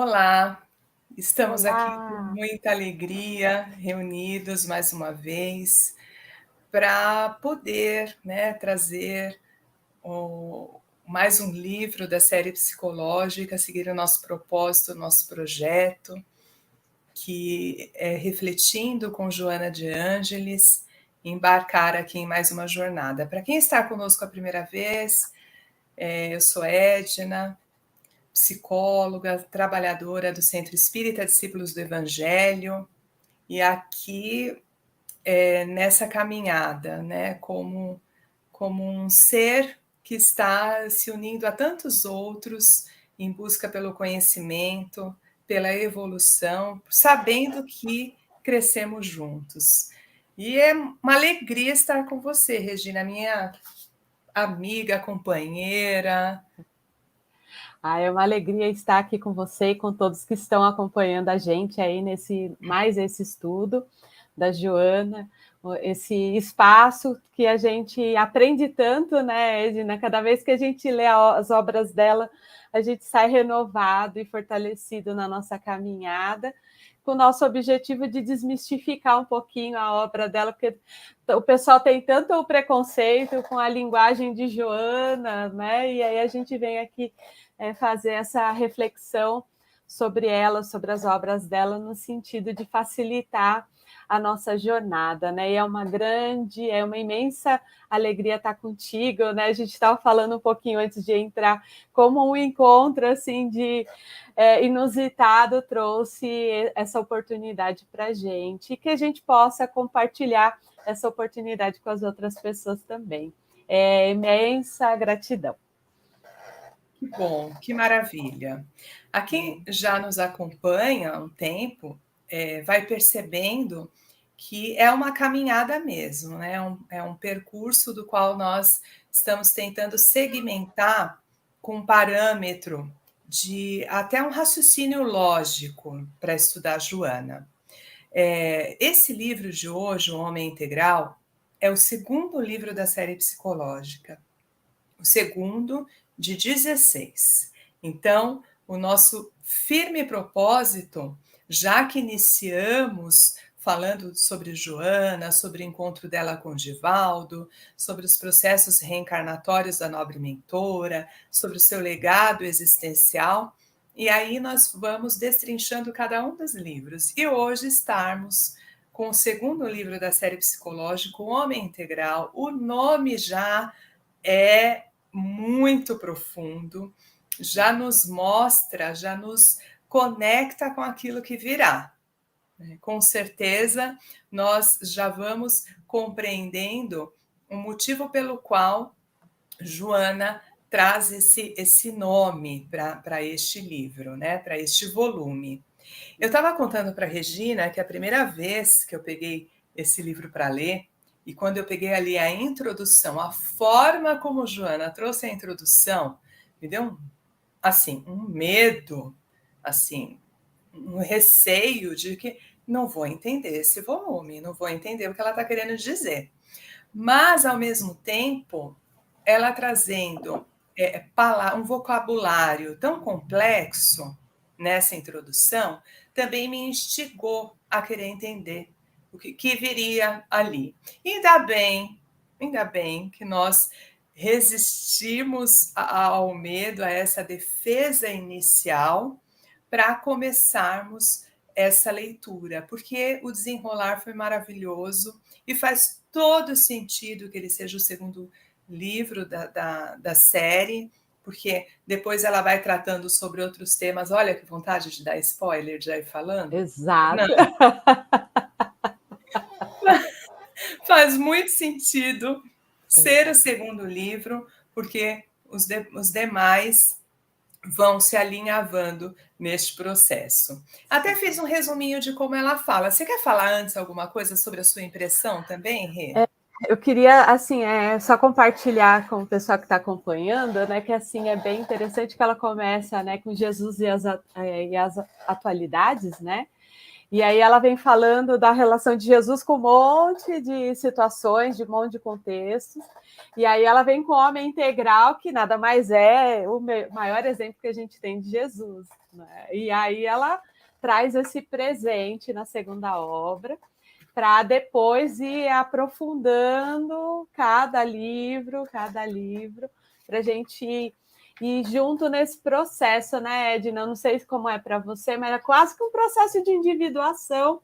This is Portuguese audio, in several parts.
Olá, estamos aqui com Olá! muita alegria, reunidos mais uma vez, para poder, né, trazer mais um livro da série psicológica, seguir o nosso propósito, o nosso projeto, que é refletindo com Joana de Ângeles, embarcar aqui em mais uma jornada. Para quem está conosco a primeira vez, eu sou Edna, psicóloga, trabalhadora do Centro Espírita Discípulos do Evangelho, e aqui nessa caminhada, né, como um ser que está se unindo a tantos outros em busca pelo conhecimento, pela evolução, sabendo que crescemos juntos. E é uma alegria estar com você, Regina, minha amiga, companheira. É uma alegria estar aqui com você e com todos que estão acompanhando a gente aí esse estudo da Joana, esse espaço que a gente aprende tanto, né, Edna? Cada vez que a gente lê as obras dela, a gente sai renovado e fortalecido na nossa caminhada, com o nosso objetivo de desmistificar um pouquinho a obra dela, porque o pessoal tem tanto o preconceito com a linguagem de Joana, né? E aí a gente vem aqui fazer essa reflexão sobre ela, sobre as obras dela, no sentido de facilitar a nossa jornada, né? E é uma imensa alegria estar contigo, né? A gente estava falando um pouquinho antes de entrar, como um encontro assim de inusitado trouxe essa oportunidade para a gente, e que a gente possa compartilhar essa oportunidade com as outras pessoas também. É imensa gratidão. Que bom, que maravilha. A quem já nos acompanha há um tempo, vai percebendo que é uma caminhada mesmo, né? É um percurso do qual nós estamos tentando segmentar com um parâmetro de até um raciocínio lógico para estudar Joana. Esse livro de hoje, O Homem Integral, é o segundo livro da série psicológica, o segundo de 16. Então, o nosso firme propósito, já que iniciamos falando sobre Joana, sobre o encontro dela com Divaldo, sobre os processos reencarnatórios da nobre mentora, sobre o seu legado existencial, e aí nós vamos destrinchando cada um dos livros. E hoje estarmos com o segundo livro da série psicológica, O Homem Integral. O nome já é muito profundo, já nos mostra, já nos conecta com aquilo que virá. Com certeza, nós já vamos compreendendo o motivo pelo qual Joana traz esse nome para este livro, né? Para este volume. Eu estava contando para a Regina que a primeira vez que eu peguei esse livro para ler, e quando eu peguei ali a introdução, a forma como Joana trouxe a introdução, me deu um medo, assim, um receio de que não vou entender esse volume, não vou entender o que ela está querendo dizer. Mas, ao mesmo tempo, ela trazendo um vocabulário tão complexo nessa introdução, também me instigou a querer entender o que viria ali. E ainda bem que nós resistimos ao medo, a essa defesa inicial, para começarmos essa leitura, porque o desenrolar foi maravilhoso e faz todo sentido que ele seja o segundo livro da série, porque depois ela vai tratando sobre outros temas. Olha que vontade de dar spoiler, de já ir falando. Exato. Não. Faz muito sentido ser o segundo livro, porque os demais vão se alinhavando neste processo. Até fiz um resuminho de como ela fala. Você quer falar antes alguma coisa sobre a sua impressão também, Rê? Eu queria, assim, só compartilhar com o pessoal que está acompanhando, né, que, assim, é bem interessante que ela começa, né, com Jesus e as atualidades, né, E aí ela vem falando da relação de Jesus com um monte de situações, de um monte de contextos. E aí ela vem com o homem integral, que nada mais é o maior exemplo que a gente tem de Jesus, né? E aí ela traz esse presente na segunda obra, para depois ir aprofundando cada livro, para a gente ir junto nesse processo, né, Edna? Eu não sei como é para você, mas é quase que um processo de individuação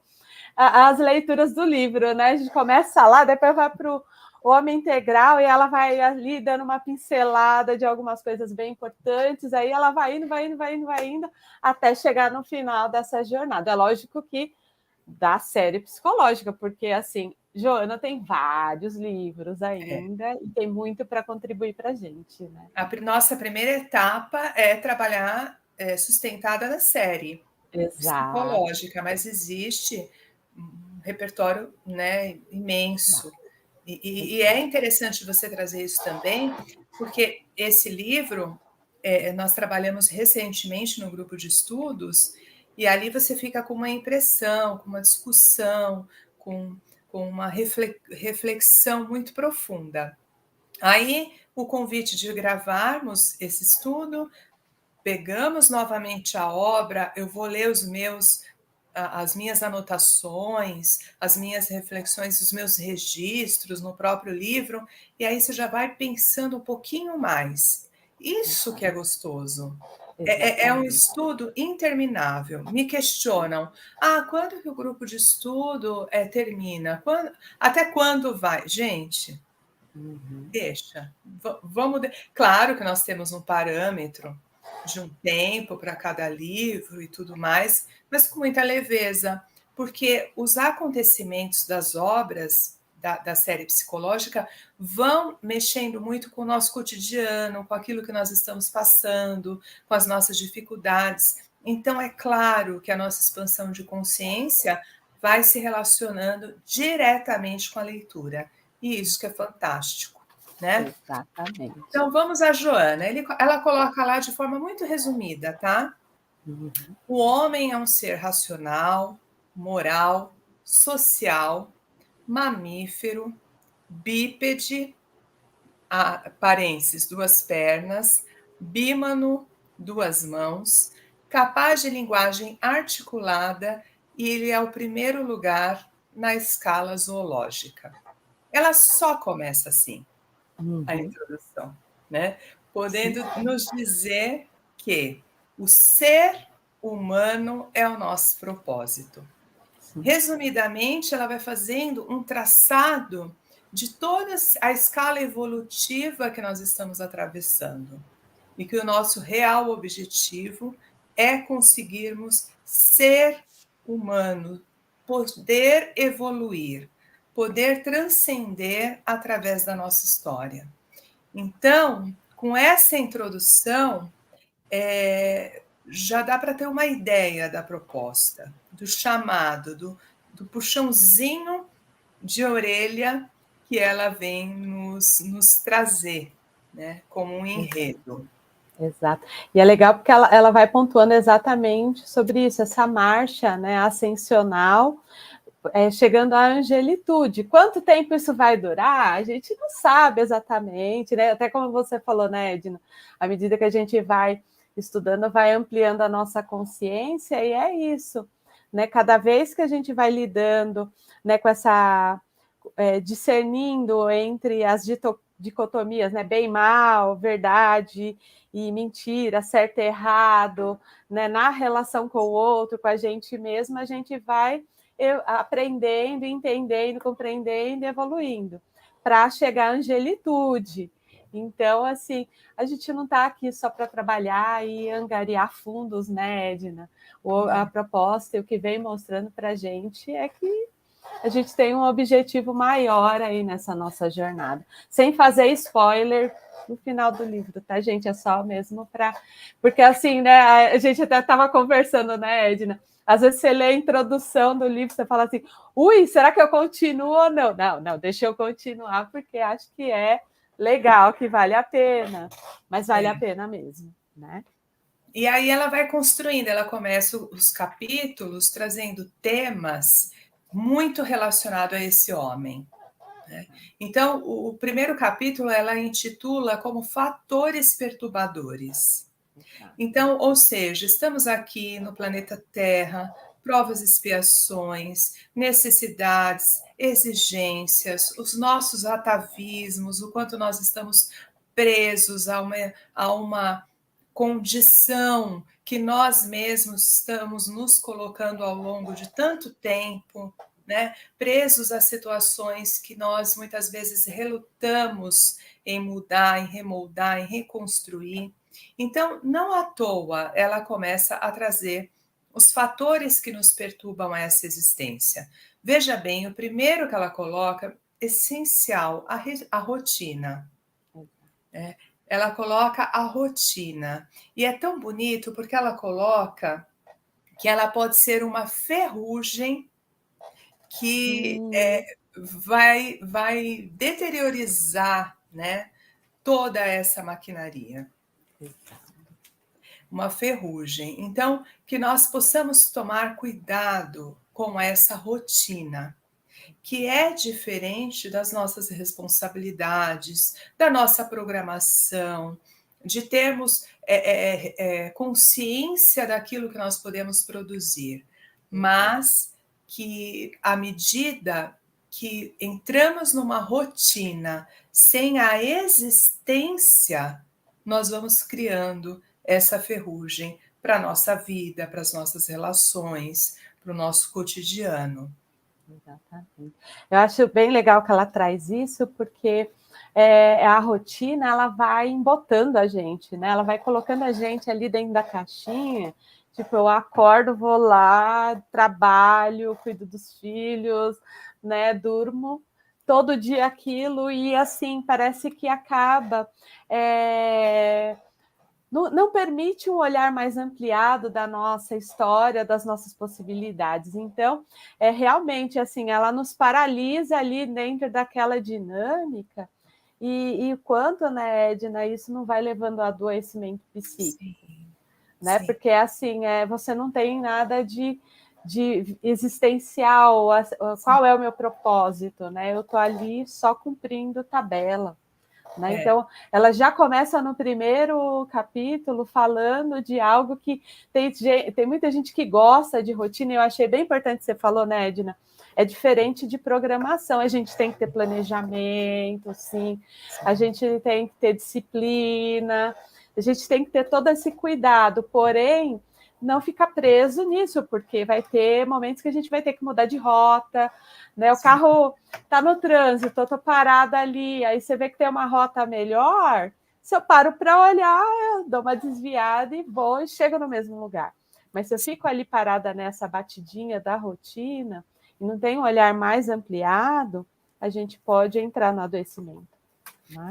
as leituras do livro, né? A gente começa lá, depois vai para o Homem Integral e ela vai ali dando uma pincelada de algumas coisas bem importantes, aí ela vai indo, até chegar no final dessa jornada. É lógico que da série psicológica, porque assim, Joana tem vários livros ainda e tem muito para contribuir para a gente, né? A nossa primeira etapa é trabalhar sustentada na série psicológica, mas existe um repertório, né, imenso. E é interessante você trazer isso também, porque esse livro nós trabalhamos recentemente no grupo de estudos, e ali você fica com uma impressão, com uma discussão, com uma reflexão muito profunda. Aí, o convite de gravarmos esse estudo, pegamos novamente a obra, eu vou ler as minhas anotações, as minhas reflexões, os meus registros no próprio livro, e aí você já vai pensando um pouquinho mais. Isso que é gostoso. É um estudo interminável. Me questionam, quando que o grupo de estudo termina? Até quando vai? Gente, deixa. Vamos. Claro que nós temos um parâmetro de um tempo para cada livro e tudo mais, mas com muita leveza, porque os acontecimentos das obras da série psicológica vão mexendo muito com o nosso cotidiano, com aquilo que nós estamos passando, com as nossas dificuldades. Então, é claro que a nossa expansão de consciência vai se relacionando diretamente com a leitura. E isso que é fantástico, né? Exatamente. Então, vamos a Joana. Ela coloca lá de forma muito resumida, tá? O homem é um ser racional, moral, social, mamífero, bípede, parênteses, 2 pernas, bímano, 2 mãos, capaz de linguagem articulada, e ele é o primeiro lugar na escala zoológica. Ela só começa assim, a introdução, né? Podendo nos dizer que o ser humano é o nosso propósito. Resumidamente, ela vai fazendo um traçado de toda a escala evolutiva que nós estamos atravessando e que o nosso real objetivo é conseguirmos ser humano, poder evoluir, poder transcender através da nossa história. Então, com essa introdução, já dá para ter uma ideia da proposta, do chamado, do puxãozinho de orelha que ela vem nos trazer, né, como um enredo. Exato. E é legal porque ela vai pontuando exatamente sobre isso, essa marcha, né, ascensional, chegando à angelitude. Quanto tempo isso vai durar? A gente não sabe exatamente, né? Até como você falou, né, Edna? À medida que a gente vai estudando, vai ampliando a nossa consciência, e é isso, né? Cada vez que a gente vai lidando, né, com essa discernindo entre as dicotomias, né, bem e mal, verdade e mentira, certo e errado, né, na relação com o outro, com a gente mesma, a gente vai aprendendo, entendendo, compreendendo e evoluindo, para chegar à angelitude. Então, assim, a gente não está aqui só para trabalhar e angariar fundos, né, Edna? A proposta e o que vem mostrando para a gente é que a gente tem um objetivo maior aí nessa nossa jornada. Sem fazer spoiler no final do livro, tá, gente? É só mesmo para... Porque, assim, né, a gente até estava conversando, né, Edna? Às vezes você lê a introdução do livro, você fala assim, ui, será que eu continuo ou não? Não, deixa eu continuar, porque acho que é legal, que vale a pena. Mas vale a pena mesmo, né? E aí ela vai construindo, ela começa os capítulos trazendo temas muito relacionados a esse homem, né? Então, o primeiro capítulo ela intitula como Fatores Perturbadores. Então, ou seja, estamos aqui no planeta Terra, provas e expiações, necessidades, exigências, os nossos atavismos, o quanto nós estamos presos a uma condição que nós mesmos estamos nos colocando ao longo de tanto tempo, né? Presos a situações que nós muitas vezes relutamos em mudar, em remoldar, em reconstruir. Então, não à toa, ela começa a trazer os fatores que nos perturbam essa existência. Veja bem, o primeiro que ela coloca, essencial, a rotina. Ela coloca a rotina. E é tão bonito porque ela coloca que ela pode ser uma ferrugem que vai deteriorizar, né, toda essa maquinaria. Uma ferrugem. Então, que nós possamos tomar cuidado com essa rotina, que é diferente das nossas responsabilidades, da nossa programação, de termos consciência daquilo que nós podemos produzir, mas que à medida que entramos numa rotina sem a existência, nós vamos criando essa ferrugem para a nossa vida, para as nossas relações, para o nosso cotidiano. Exatamente. Eu acho bem legal que ela traz isso, porque a rotina ela vai embotando a gente, né? Ela vai colocando a gente ali dentro da caixinha. Tipo, eu acordo, vou lá, trabalho, cuido dos filhos, né? Durmo todo dia aquilo, e assim, parece que acaba. Não permite um olhar mais ampliado da nossa história, das nossas possibilidades. Então, realmente assim, ela nos paralisa ali dentro daquela dinâmica, e o quanto, né, Edna, isso não vai levando a adoecimento psíquico. Sim, né? Sim. Porque assim, você não tem nada de existencial, qual é o meu propósito, né? Eu estou ali só cumprindo tabela. Né? Então, ela já começa no primeiro capítulo falando de algo que tem muita gente que gosta de rotina, e eu achei bem importante que você falou, né, Edna? É diferente de programação, a gente tem que ter planejamento, sim. A gente tem que ter disciplina, a gente tem que ter todo esse cuidado, porém, não ficar preso nisso, porque vai ter momentos que a gente vai ter que mudar de rota, né? O carro está no trânsito, eu estou parada ali, aí você vê que tem uma rota melhor, se eu paro para olhar, eu dou uma desviada e vou e chego no mesmo lugar. Mas se eu fico ali parada nessa batidinha da rotina e não tenho um olhar mais ampliado, a gente pode entrar no adoecimento.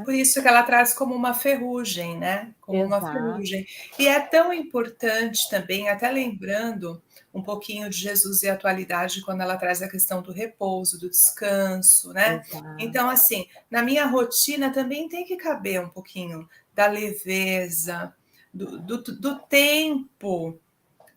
Por isso que ela traz como uma ferrugem, né? Como Exato. Uma ferrugem. E é tão importante também, até lembrando um pouquinho de Jesus e a atualidade, quando ela traz a questão do repouso, do descanso, né? Exato. Então, assim, na minha rotina também tem que caber um pouquinho da leveza, do tempo,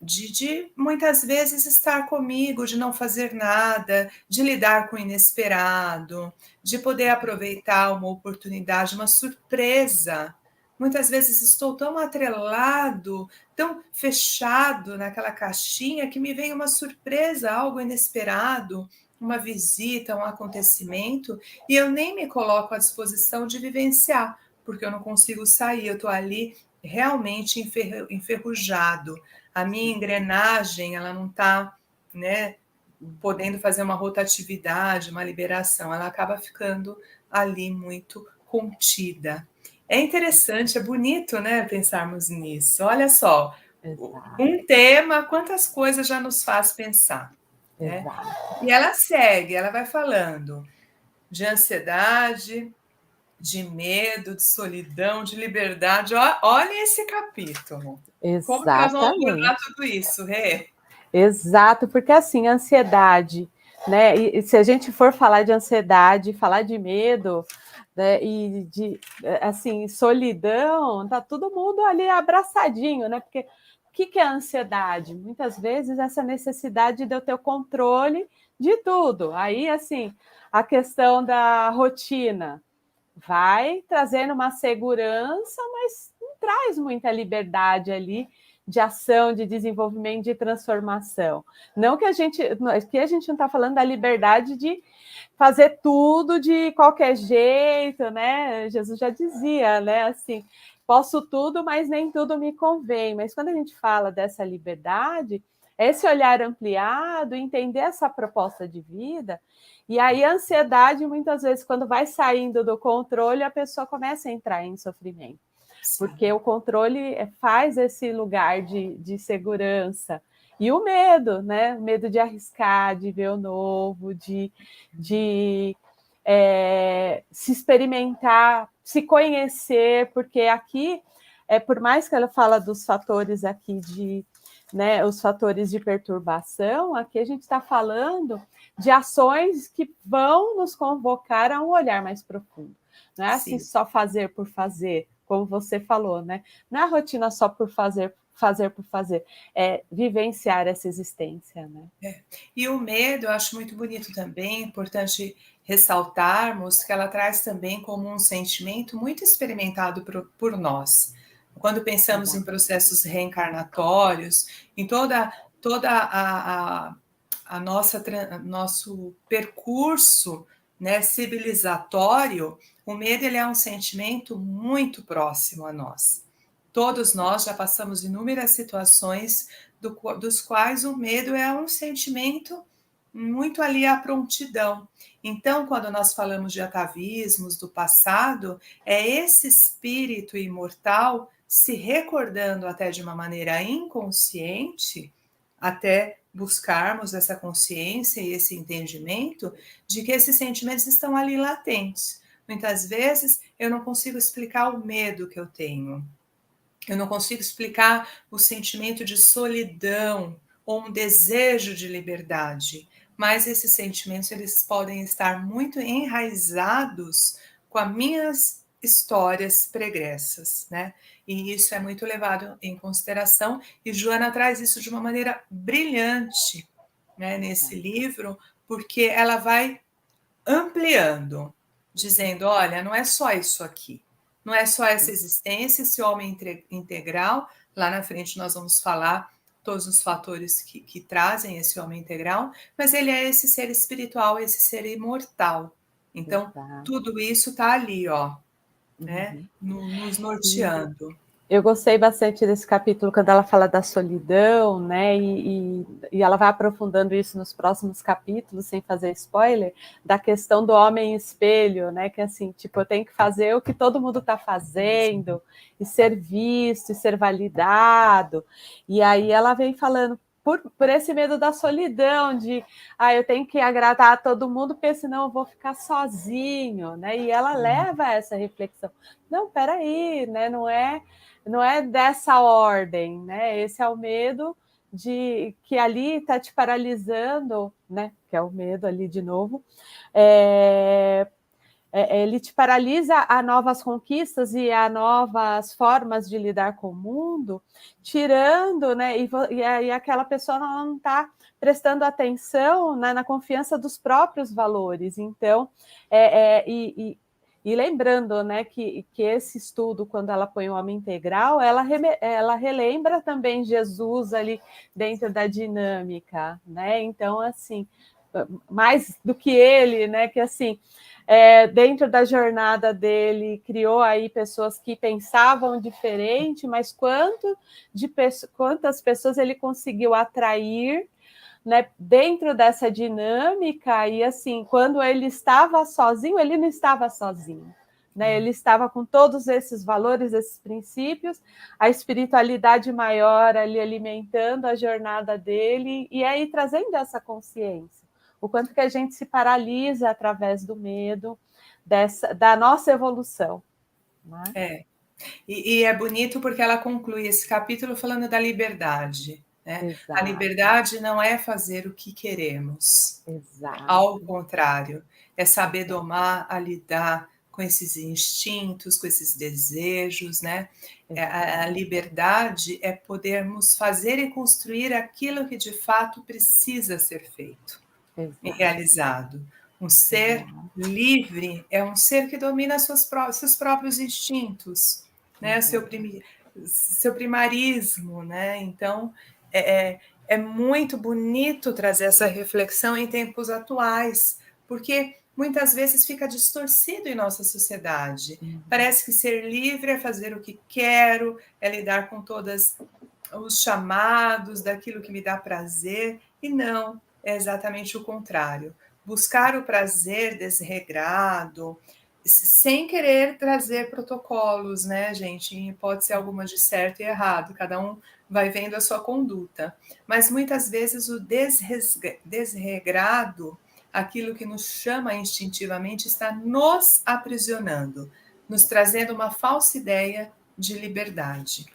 de muitas vezes estar comigo, de não fazer nada, de lidar com o inesperado, de poder aproveitar uma oportunidade, uma surpresa. Muitas vezes estou tão atrelado, tão fechado naquela caixinha que me vem uma surpresa, algo inesperado, uma visita, um acontecimento, e eu nem me coloco à disposição de vivenciar, porque eu não consigo sair, eu estou ali realmente enferrujado. A minha engrenagem, ela não está, né, podendo fazer uma rotatividade, uma liberação, ela acaba ficando ali muito contida. É interessante, é bonito, né, pensarmos nisso. Olha só, Exato. Um tema, quantas coisas já nos faz pensar. Né? E ela segue, ela vai falando de ansiedade, de medo, de solidão, de liberdade. Olha esse capítulo. Exatamente. Como que nós vamos abordar tudo isso, Rê? Exato, porque assim, a ansiedade, né? E se a gente for falar de ansiedade, falar de medo, né, e de, assim, solidão, tá todo mundo ali abraçadinho, né? Porque o que é a ansiedade? Muitas vezes essa necessidade de eu ter o controle de tudo. Aí, assim, a questão da rotina vai trazendo uma segurança, mas não traz muita liberdade ali de ação, de desenvolvimento, de transformação. Não que a gente não está falando da liberdade de fazer tudo de qualquer jeito, né? Jesus já dizia, né? Assim, posso tudo, mas nem tudo me convém. Mas quando a gente fala dessa liberdade, é esse olhar ampliado, entender essa proposta de vida. E aí a ansiedade, muitas vezes, quando vai saindo do controle, a pessoa começa a entrar em sofrimento. Sim. Porque o controle faz esse lugar de segurança. E o medo, né? O medo de arriscar, de ver o novo, de se experimentar, se conhecer, porque aqui, por mais que ela fala dos fatores aqui de, né, os fatores de perturbação, aqui a gente está falando de ações que vão nos convocar a um olhar mais profundo. Não é assim só fazer por fazer, como você falou, né? Não é a rotina só por fazer por fazer, é vivenciar essa existência, né? E o medo, eu acho muito bonito também, é importante ressaltarmos que ela traz também como um sentimento muito experimentado por nós. Quando pensamos em processos reencarnatórios, em toda a nosso percurso, né, civilizatório, o medo ele é um sentimento muito próximo a nós. Todos nós já passamos inúmeras situações dos quais o medo é um sentimento muito ali à prontidão. Então, quando nós falamos de atavismos do passado, é esse espírito imortal se recordando até de uma maneira inconsciente, até buscarmos essa consciência e esse entendimento de que esses sentimentos estão ali latentes. Muitas vezes eu não consigo explicar o medo que eu tenho. Eu não consigo explicar o sentimento de solidão ou um desejo de liberdade, mas esses sentimentos eles podem estar muito enraizados com as minhas histórias pregressas, né? E isso é muito levado em consideração, e Joana traz isso de uma maneira brilhante, né, nesse livro, porque ela vai ampliando, dizendo, olha, não é só isso aqui, não é só essa existência, esse homem integral, lá na frente nós vamos falar todos os fatores que trazem esse homem integral, mas ele é esse ser espiritual, esse ser imortal. Então, tudo isso está ali, ó, né, nos norteando. Eu gostei bastante desse capítulo, quando ela fala da solidão, né? E ela vai aprofundando isso nos próximos capítulos, sem fazer spoiler, da questão do homem espelho, né? Que assim, tipo, eu tenho que fazer o que todo mundo está fazendo, e ser visto, e ser validado. E aí ela vem falando por esse medo da solidão, de eu tenho que agradar a todo mundo, porque senão eu vou ficar sozinho, né? E ela leva essa reflexão. Não, peraí, né? Não é dessa ordem, né? Esse é o medo de que ali está te paralisando, né? Que é o medo ali de novo. Ele te paralisa a novas conquistas e a novas formas de lidar com o mundo, tirando, né? E aquela pessoa não está prestando atenção, né, na confiança dos próprios valores. Então, e lembrando, né, que esse estudo, quando ela põe o homem integral, ela relembra também Jesus ali dentro da dinâmica, né? Então, assim, mais do que ele, né? Que assim, dentro da jornada dele, criou aí pessoas que pensavam diferente, mas quantas pessoas ele conseguiu atrair, né, dentro dessa dinâmica, e assim, quando ele estava sozinho, ele não estava sozinho, né? Ele estava com todos esses valores, esses princípios, a espiritualidade maior ali alimentando a jornada dele, e aí trazendo essa consciência, o quanto que a gente se paralisa através do medo da nossa evolução, né? E é bonito porque ela conclui esse capítulo falando da liberdade. Né? A Exato. liberdade não é fazer o que queremos. Exato. Ao contrário, é saber domar, a lidar com esses instintos, com esses desejos, né? A liberdade é podermos fazer e construir aquilo que de fato precisa ser feito e realizado. Um ser livre é um ser que domina seus próprios instintos, né? Seu primarismo, né? Então, é muito bonito trazer essa reflexão em tempos atuais, porque muitas vezes fica distorcido em nossa sociedade. Parece que ser livre é fazer o que quero, é lidar com todos os chamados daquilo que me dá prazer, e não, é exatamente o contrário. Buscar o prazer desregrado, sem querer trazer protocolos, né, gente? Em hipótese alguma de certo e errado, cada um vai vendo a sua conduta. Mas muitas vezes o desregrado, aquilo que nos chama instintivamente, está nos aprisionando, nos trazendo uma falsa ideia de liberdade.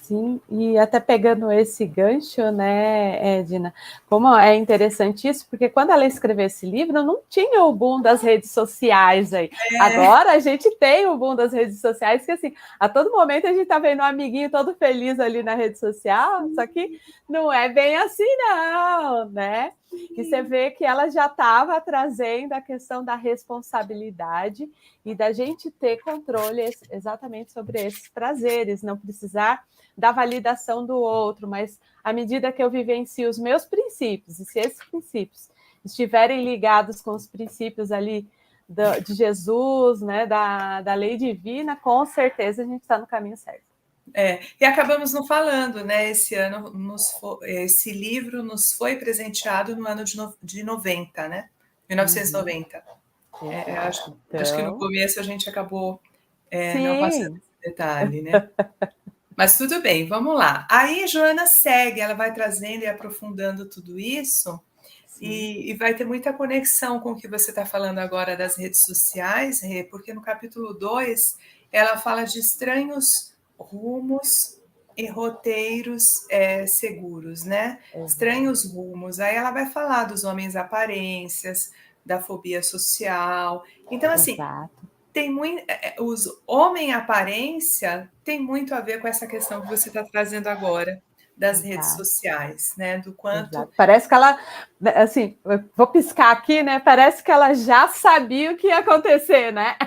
Sim, e até pegando esse gancho, né, Edna, como é interessante isso, porque quando ela escreveu esse livro, não tinha o boom das redes sociais aí. Agora a gente tem o boom das redes sociais, que assim, a todo momento a gente tá vendo um amiguinho todo feliz ali na rede social, só que não é bem assim não, né? E você vê que ela já estava trazendo a questão da responsabilidade e da gente ter controle exatamente sobre esses prazeres, não precisar da validação do outro, mas à medida que eu vivencio os meus princípios, e se esses princípios estiverem ligados com os princípios ali de Jesus, né, da lei divina, com certeza a gente está no caminho certo. E acabamos não falando, né? Esse ano, esse livro nos foi presenteado no ano de 90, né? 1990. Acho que no começo a gente acabou não passando esse detalhe, né? Mas tudo bem, vamos lá. Aí Joana segue, ela vai trazendo e aprofundando tudo isso, e vai ter muita conexão com o que você está falando agora das redes sociais, Rê, porque no capítulo 2 ela fala de estranhos rumos e roteiros seguros, né? Estranhos rumos. Aí ela vai falar dos homens aparências, da fobia social. Então, assim, tem muito, os homem aparência tem muito a ver com essa questão que você está trazendo agora das redes sociais, né? Do quanto parece que ela, assim, vou piscar aqui, né? Parece que ela já sabia o que ia acontecer, né?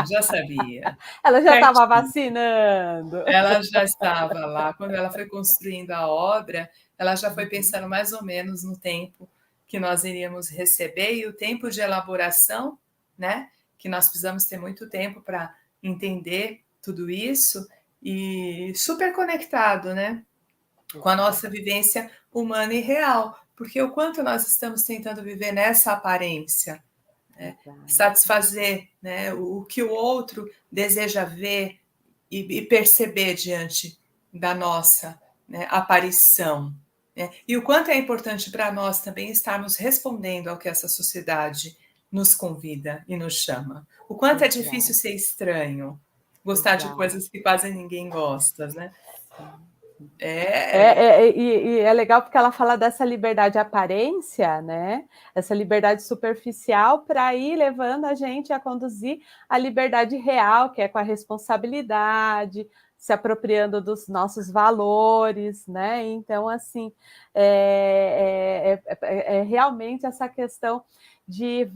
Já sabia. Ela já estava vacinando. Ela já estava lá. Quando ela foi construindo a obra, ela já foi pensando mais ou menos no tempo que nós iríamos receber e o tempo de elaboração, né? Que nós precisamos ter muito tempo para entender tudo isso, e super conectado, né? Com a nossa vivência humana e real, porque o quanto nós estamos tentando viver nessa aparência, né? Satisfazer, né, o que o outro deseja ver e perceber diante da nossa, né, aparição. Né? E o quanto é importante para nós também estarmos respondendo ao que essa sociedade nos convida e nos chama. O quanto é difícil ser estranho, gostar de coisas que quase ninguém gosta, né? E é legal porque ela fala dessa liberdade aparência, né? Essa liberdade superficial para ir levando a gente a conduzir a liberdade real, que é com a responsabilidade, se apropriando dos nossos valores, né? Então, assim, é realmente essa questão de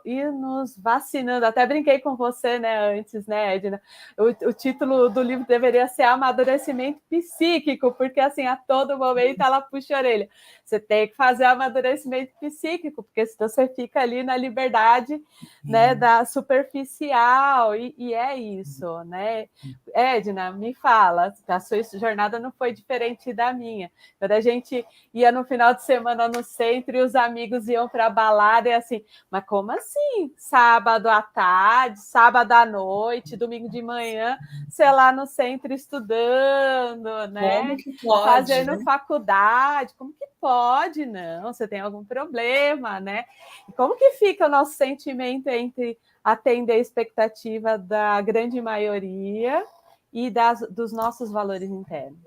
ir nos vacinando. Até brinquei com você, né, antes, né, Edna? O título do livro deveria ser Amadurecimento Psíquico, porque assim, a todo momento ela puxa a orelha. Você tem que fazer amadurecimento psíquico, porque senão você fica ali na liberdade, né, da superficial, e é isso, né? Edna, me fala, a sua jornada não foi diferente da minha. Quando a gente ia no final de semana no centro e os amigos iam para a balada, e assim, mas como assim? Sábado à tarde, sábado à noite, domingo de manhã, sei lá, no centro estudando, né? Como que pode? Fazendo faculdade, como que pode? Não, você tem algum problema, né? E como que fica o nosso sentimento entre atender a expectativa da grande maioria e dos nossos valores internos?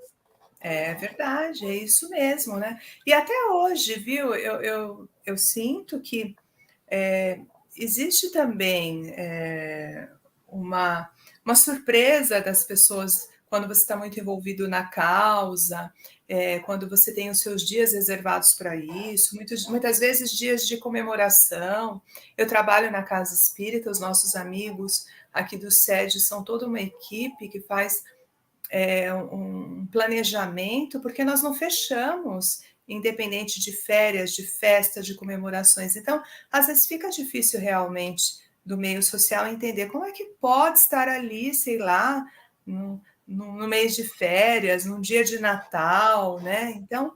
É verdade, é isso mesmo, né? E até hoje, viu? Eu sinto que existe também uma surpresa das pessoas quando você está muito envolvido na causa, quando você tem os seus dias reservados para isso, muitas vezes dias de comemoração. Eu trabalho na Casa Espírita, os nossos amigos aqui do SED são toda uma equipe que faz um planejamento, porque nós não fechamos, independente de férias, de festas, de comemorações. Então, às vezes fica difícil realmente do meio social entender como é que pode estar ali, sei lá, no mês de férias, num dia de Natal, né? Então,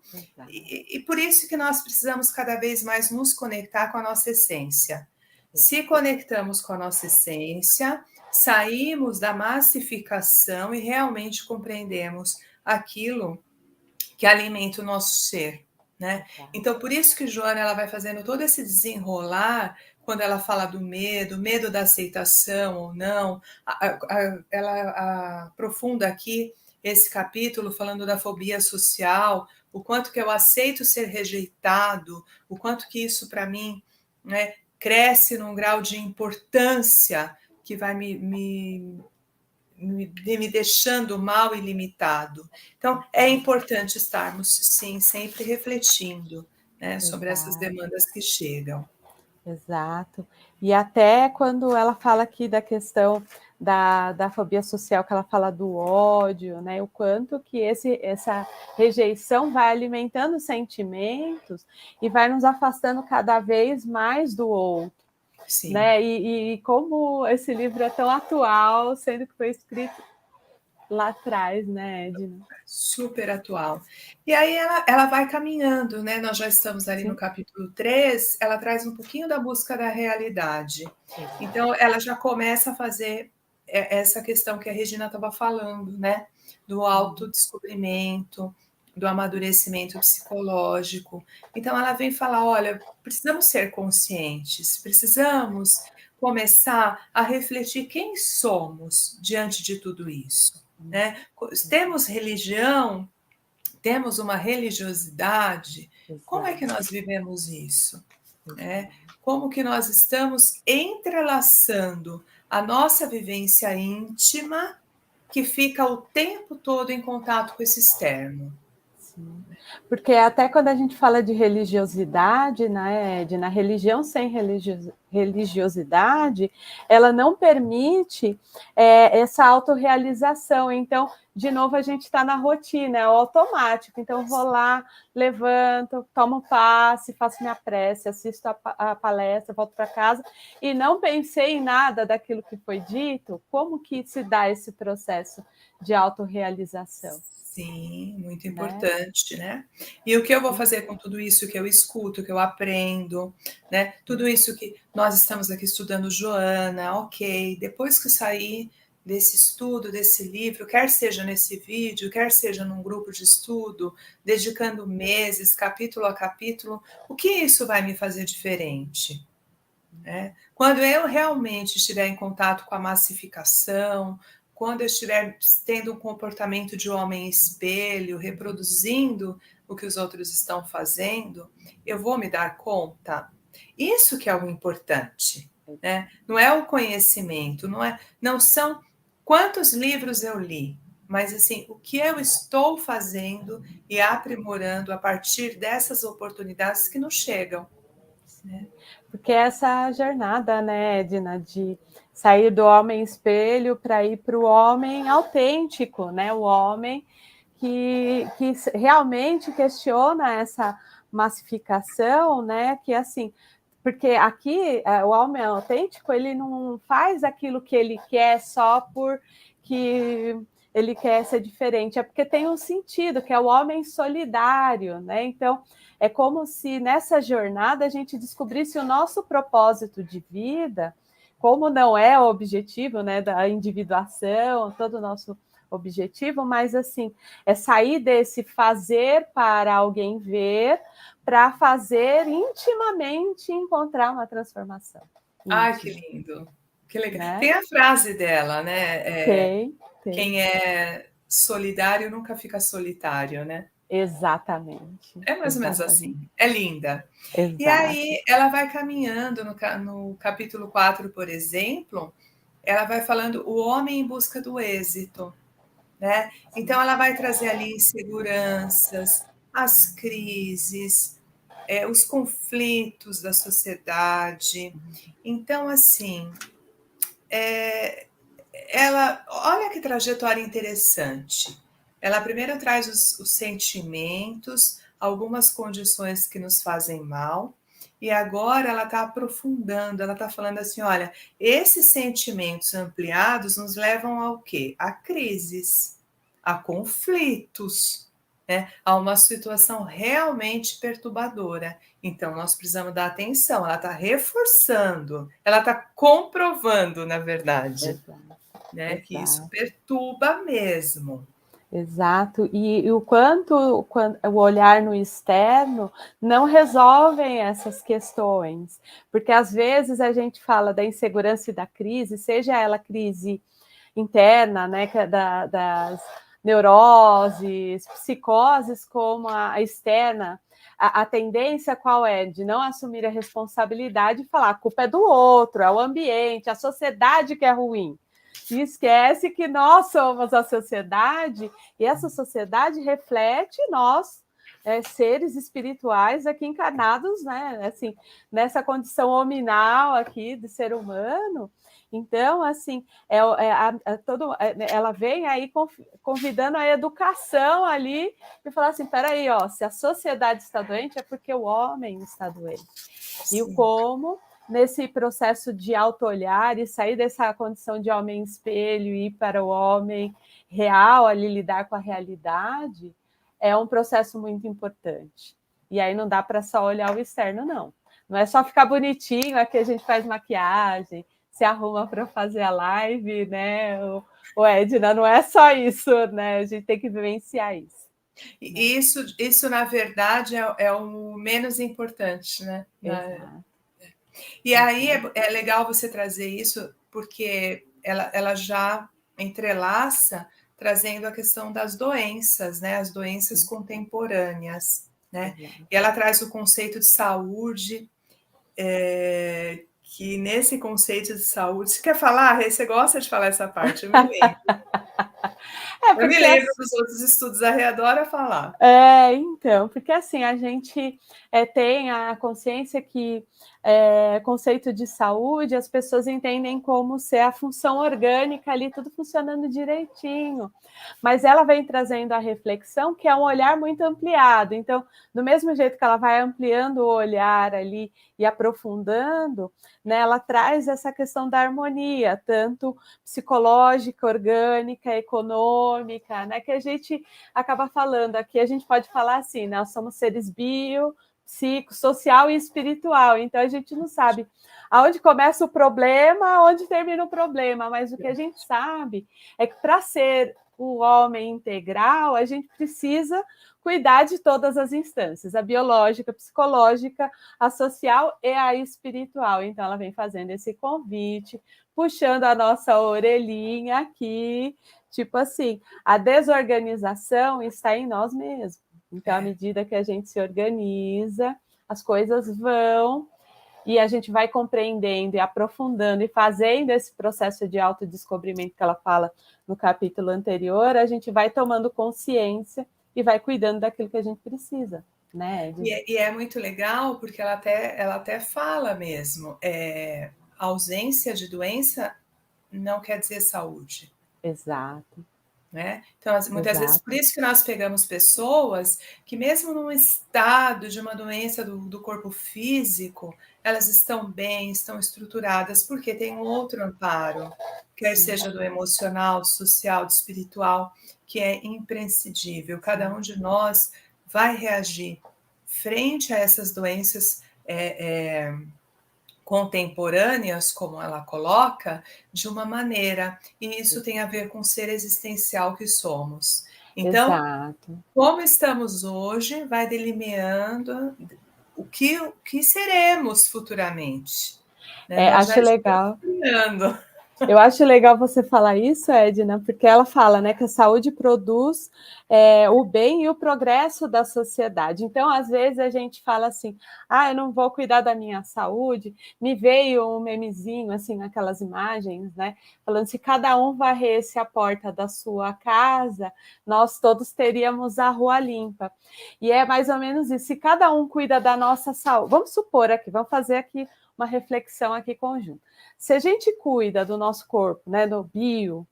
e por isso que nós precisamos cada vez mais nos conectar com a nossa essência. Se conectamos com a nossa essência, saímos da massificação e realmente compreendemos aquilo que alimenta o nosso ser, né? Então, por isso que Joana ela vai fazendo todo esse desenrolar quando ela fala do medo da aceitação ou não. Ela aprofunda aqui esse capítulo falando da fobia social, o quanto que eu aceito ser rejeitado, o quanto que isso para mim, né, cresce num grau de importância que vai me deixando mal e limitado. Então, é importante estarmos, sim, sempre refletindo, né, sobre essas demandas que chegam. Exato. E até quando ela fala aqui da questão da fobia social, que ela fala do ódio, né? O quanto que essa rejeição vai alimentando sentimentos e vai nos afastando cada vez mais do outro. Sim. Né? E como esse livro é tão atual, sendo que foi escrito lá atrás, né, Edna? Super atual. E aí ela vai caminhando, né? Nós já estamos ali no capítulo 3, ela traz um pouquinho da busca da realidade. Então, ela já começa a fazer essa questão que a Regina estava falando, né? Do autodescobrimento, do amadurecimento psicológico. Então, ela vem falar, olha, precisamos ser conscientes, precisamos começar a refletir quem somos diante de tudo isso. Né? Temos religião, temos uma religiosidade, como é que nós vivemos isso? Né? Como que nós estamos entrelaçando a nossa vivência íntima, que fica o tempo todo em contato com esse externo? Sim. Porque até quando a gente fala de religiosidade, né, Edna, religião sem religiosidade, ela não permite essa autorrealização. Então, de novo, a gente está na rotina, é o automático. Então, eu vou lá, levanto, tomo passe, faço minha prece, assisto a palestra, volto para casa e não pensei em nada daquilo que foi dito. Como que se dá esse processo de autorrealização? Sim, muito importante, né? E o que eu vou fazer com tudo isso que eu escuto, que eu aprendo, né? Tudo isso que nós estamos aqui estudando, Joana, ok, depois que sair desse estudo, desse livro, quer seja nesse vídeo, quer seja num grupo de estudo, dedicando meses, capítulo a capítulo, o que isso vai me fazer diferente? Né? Quando eu realmente estiver em contato com a massificação, quando eu estiver tendo um comportamento de homem espelho, reproduzindo o que os outros estão fazendo, eu vou me dar conta. Isso que é o importante, né? Não é o conhecimento, não são quantos livros eu li, mas assim, o que eu estou fazendo e aprimorando a partir dessas oportunidades que nos chegam. Né? Porque essa jornada, né, Edna, de sair do homem espelho para ir para o homem autêntico, né? O homem que realmente questiona essa massificação, né? Que assim, porque aqui o homem autêntico ele não faz aquilo que ele quer só porque ele quer ser diferente, é porque tem um sentido, que é o homem solidário, né? Então, é como se nessa jornada a gente descobrisse o nosso propósito de vida, como não é o objetivo, né, da individuação, todo o nosso objetivo, mas assim, é sair desse fazer para alguém ver, para fazer intimamente encontrar uma transformação. Ai, que lindo, que legal. Né? Tem a frase dela, né? Tem. Quem é solidário nunca fica solitário, né? Exatamente. É mais ou menos Exatamente. assim. É linda. E Exato. aí ela vai caminhando no capítulo 4, por exemplo, ela vai falando o homem em busca do êxito, né? Então ela vai trazer ali inseguranças, as crises, os conflitos da sociedade. Então, assim, ela, olha que trajetória interessante. Ela primeiro traz os sentimentos, algumas condições que nos fazem mal, e agora ela está aprofundando, ela está falando assim: olha, esses sentimentos ampliados nos levam ao quê? A crises, a conflitos, né? A uma situação realmente perturbadora. Então, nós precisamos dar atenção. Ela está reforçando, ela está comprovando, na verdade, Exato. né, que isso Exato. perturba mesmo. Exato, e o quanto o olhar no externo não resolvem essas questões, porque às vezes a gente fala da insegurança e da crise, seja ela crise interna, né, das neuroses, psicoses, como a externa, a tendência qual é? De não assumir a responsabilidade e falar a culpa é do outro, é o ambiente, a sociedade que é ruim. E esquece que nós somos a sociedade e essa sociedade reflete nós, seres espirituais aqui encarnados, né? Assim, nessa condição hominal aqui de ser humano. Então, assim, ela vem aí convidando a educação ali e falar assim: peraí, ó, se a sociedade está doente, é porque o homem está doente. E o como nesse processo de auto-olhar e sair dessa condição de homem espelho e ir para o homem real, ali lidar com a realidade, é um processo muito importante. E aí não dá para só olhar o externo, não. Não é só ficar bonitinho, aqui a gente faz maquiagem, se arruma para fazer a live, né? O Edna, não é só isso, né? A gente tem que vivenciar isso. Né? Isso, na verdade, é o menos importante, né? Exato. E aí é legal você trazer isso, porque ela já entrelaça trazendo a questão das doenças, né? As doenças contemporâneas, né? Exato. E ela traz o conceito de saúde, que nesse conceito de saúde, você quer falar? Você gosta de falar essa parte? Eu me lembro. Eu me lembro dos outros estudos, a Rê adora falar. Então, porque assim, a gente tem a consciência que conceito de saúde, as pessoas entendem como ser a função orgânica ali, tudo funcionando direitinho. Mas ela vem trazendo a reflexão, que é um olhar muito ampliado. Então, do mesmo jeito que ela vai ampliando o olhar ali e aprofundando, né, ela traz essa questão da harmonia, tanto psicológica, orgânica, econômica, né, que a gente acaba falando aqui, a gente pode falar assim, nós somos seres bio, psico, social e espiritual, então a gente não sabe aonde começa o problema, onde termina o problema, mas o que a gente sabe é que para ser o homem integral, a gente precisa cuidar de todas as instâncias, a biológica, a psicológica, a social e a espiritual. Então ela vem fazendo esse convite, puxando a nossa orelhinha aqui, tipo assim, a desorganização está em nós mesmos. Então, à medida que a gente se organiza, as coisas vão e a gente vai compreendendo e aprofundando e fazendo esse processo de autodescobrimento que ela fala no capítulo anterior, a gente vai tomando consciência e vai cuidando daquilo que a gente precisa. Né? E é muito legal porque ela até fala mesmo, ausência de doença não quer dizer saúde. Exato. Né? Então, muitas vezes, por isso que nós pegamos pessoas que, mesmo num estado de uma doença do corpo físico, elas estão bem, estão estruturadas, porque tem um outro amparo, quer seja do emocional, do social, do espiritual, que é imprescindível. Cada um de nós vai reagir frente a essas doenças contemporâneas, como ela coloca, de uma maneira, e isso tem a ver com o ser existencial que somos. Então, exato. Como estamos hoje vai delineando o que seremos futuramente. Né? Nós já acho estamos legal. criando. Eu acho legal você falar isso, Edna, porque ela fala, né, que a saúde produz o bem e o progresso da sociedade. Então, às vezes, a gente fala assim, eu não vou cuidar da minha saúde. Me veio um memezinho, assim, naquelas imagens, né, falando se cada um varresse a porta da sua casa, nós todos teríamos a rua limpa. E é mais ou menos isso. Se cada um cuida da nossa saúde, vamos supor aqui, vamos fazer aqui uma reflexão aqui conjunta. Se a gente cuida do nosso corpo, né, do bio,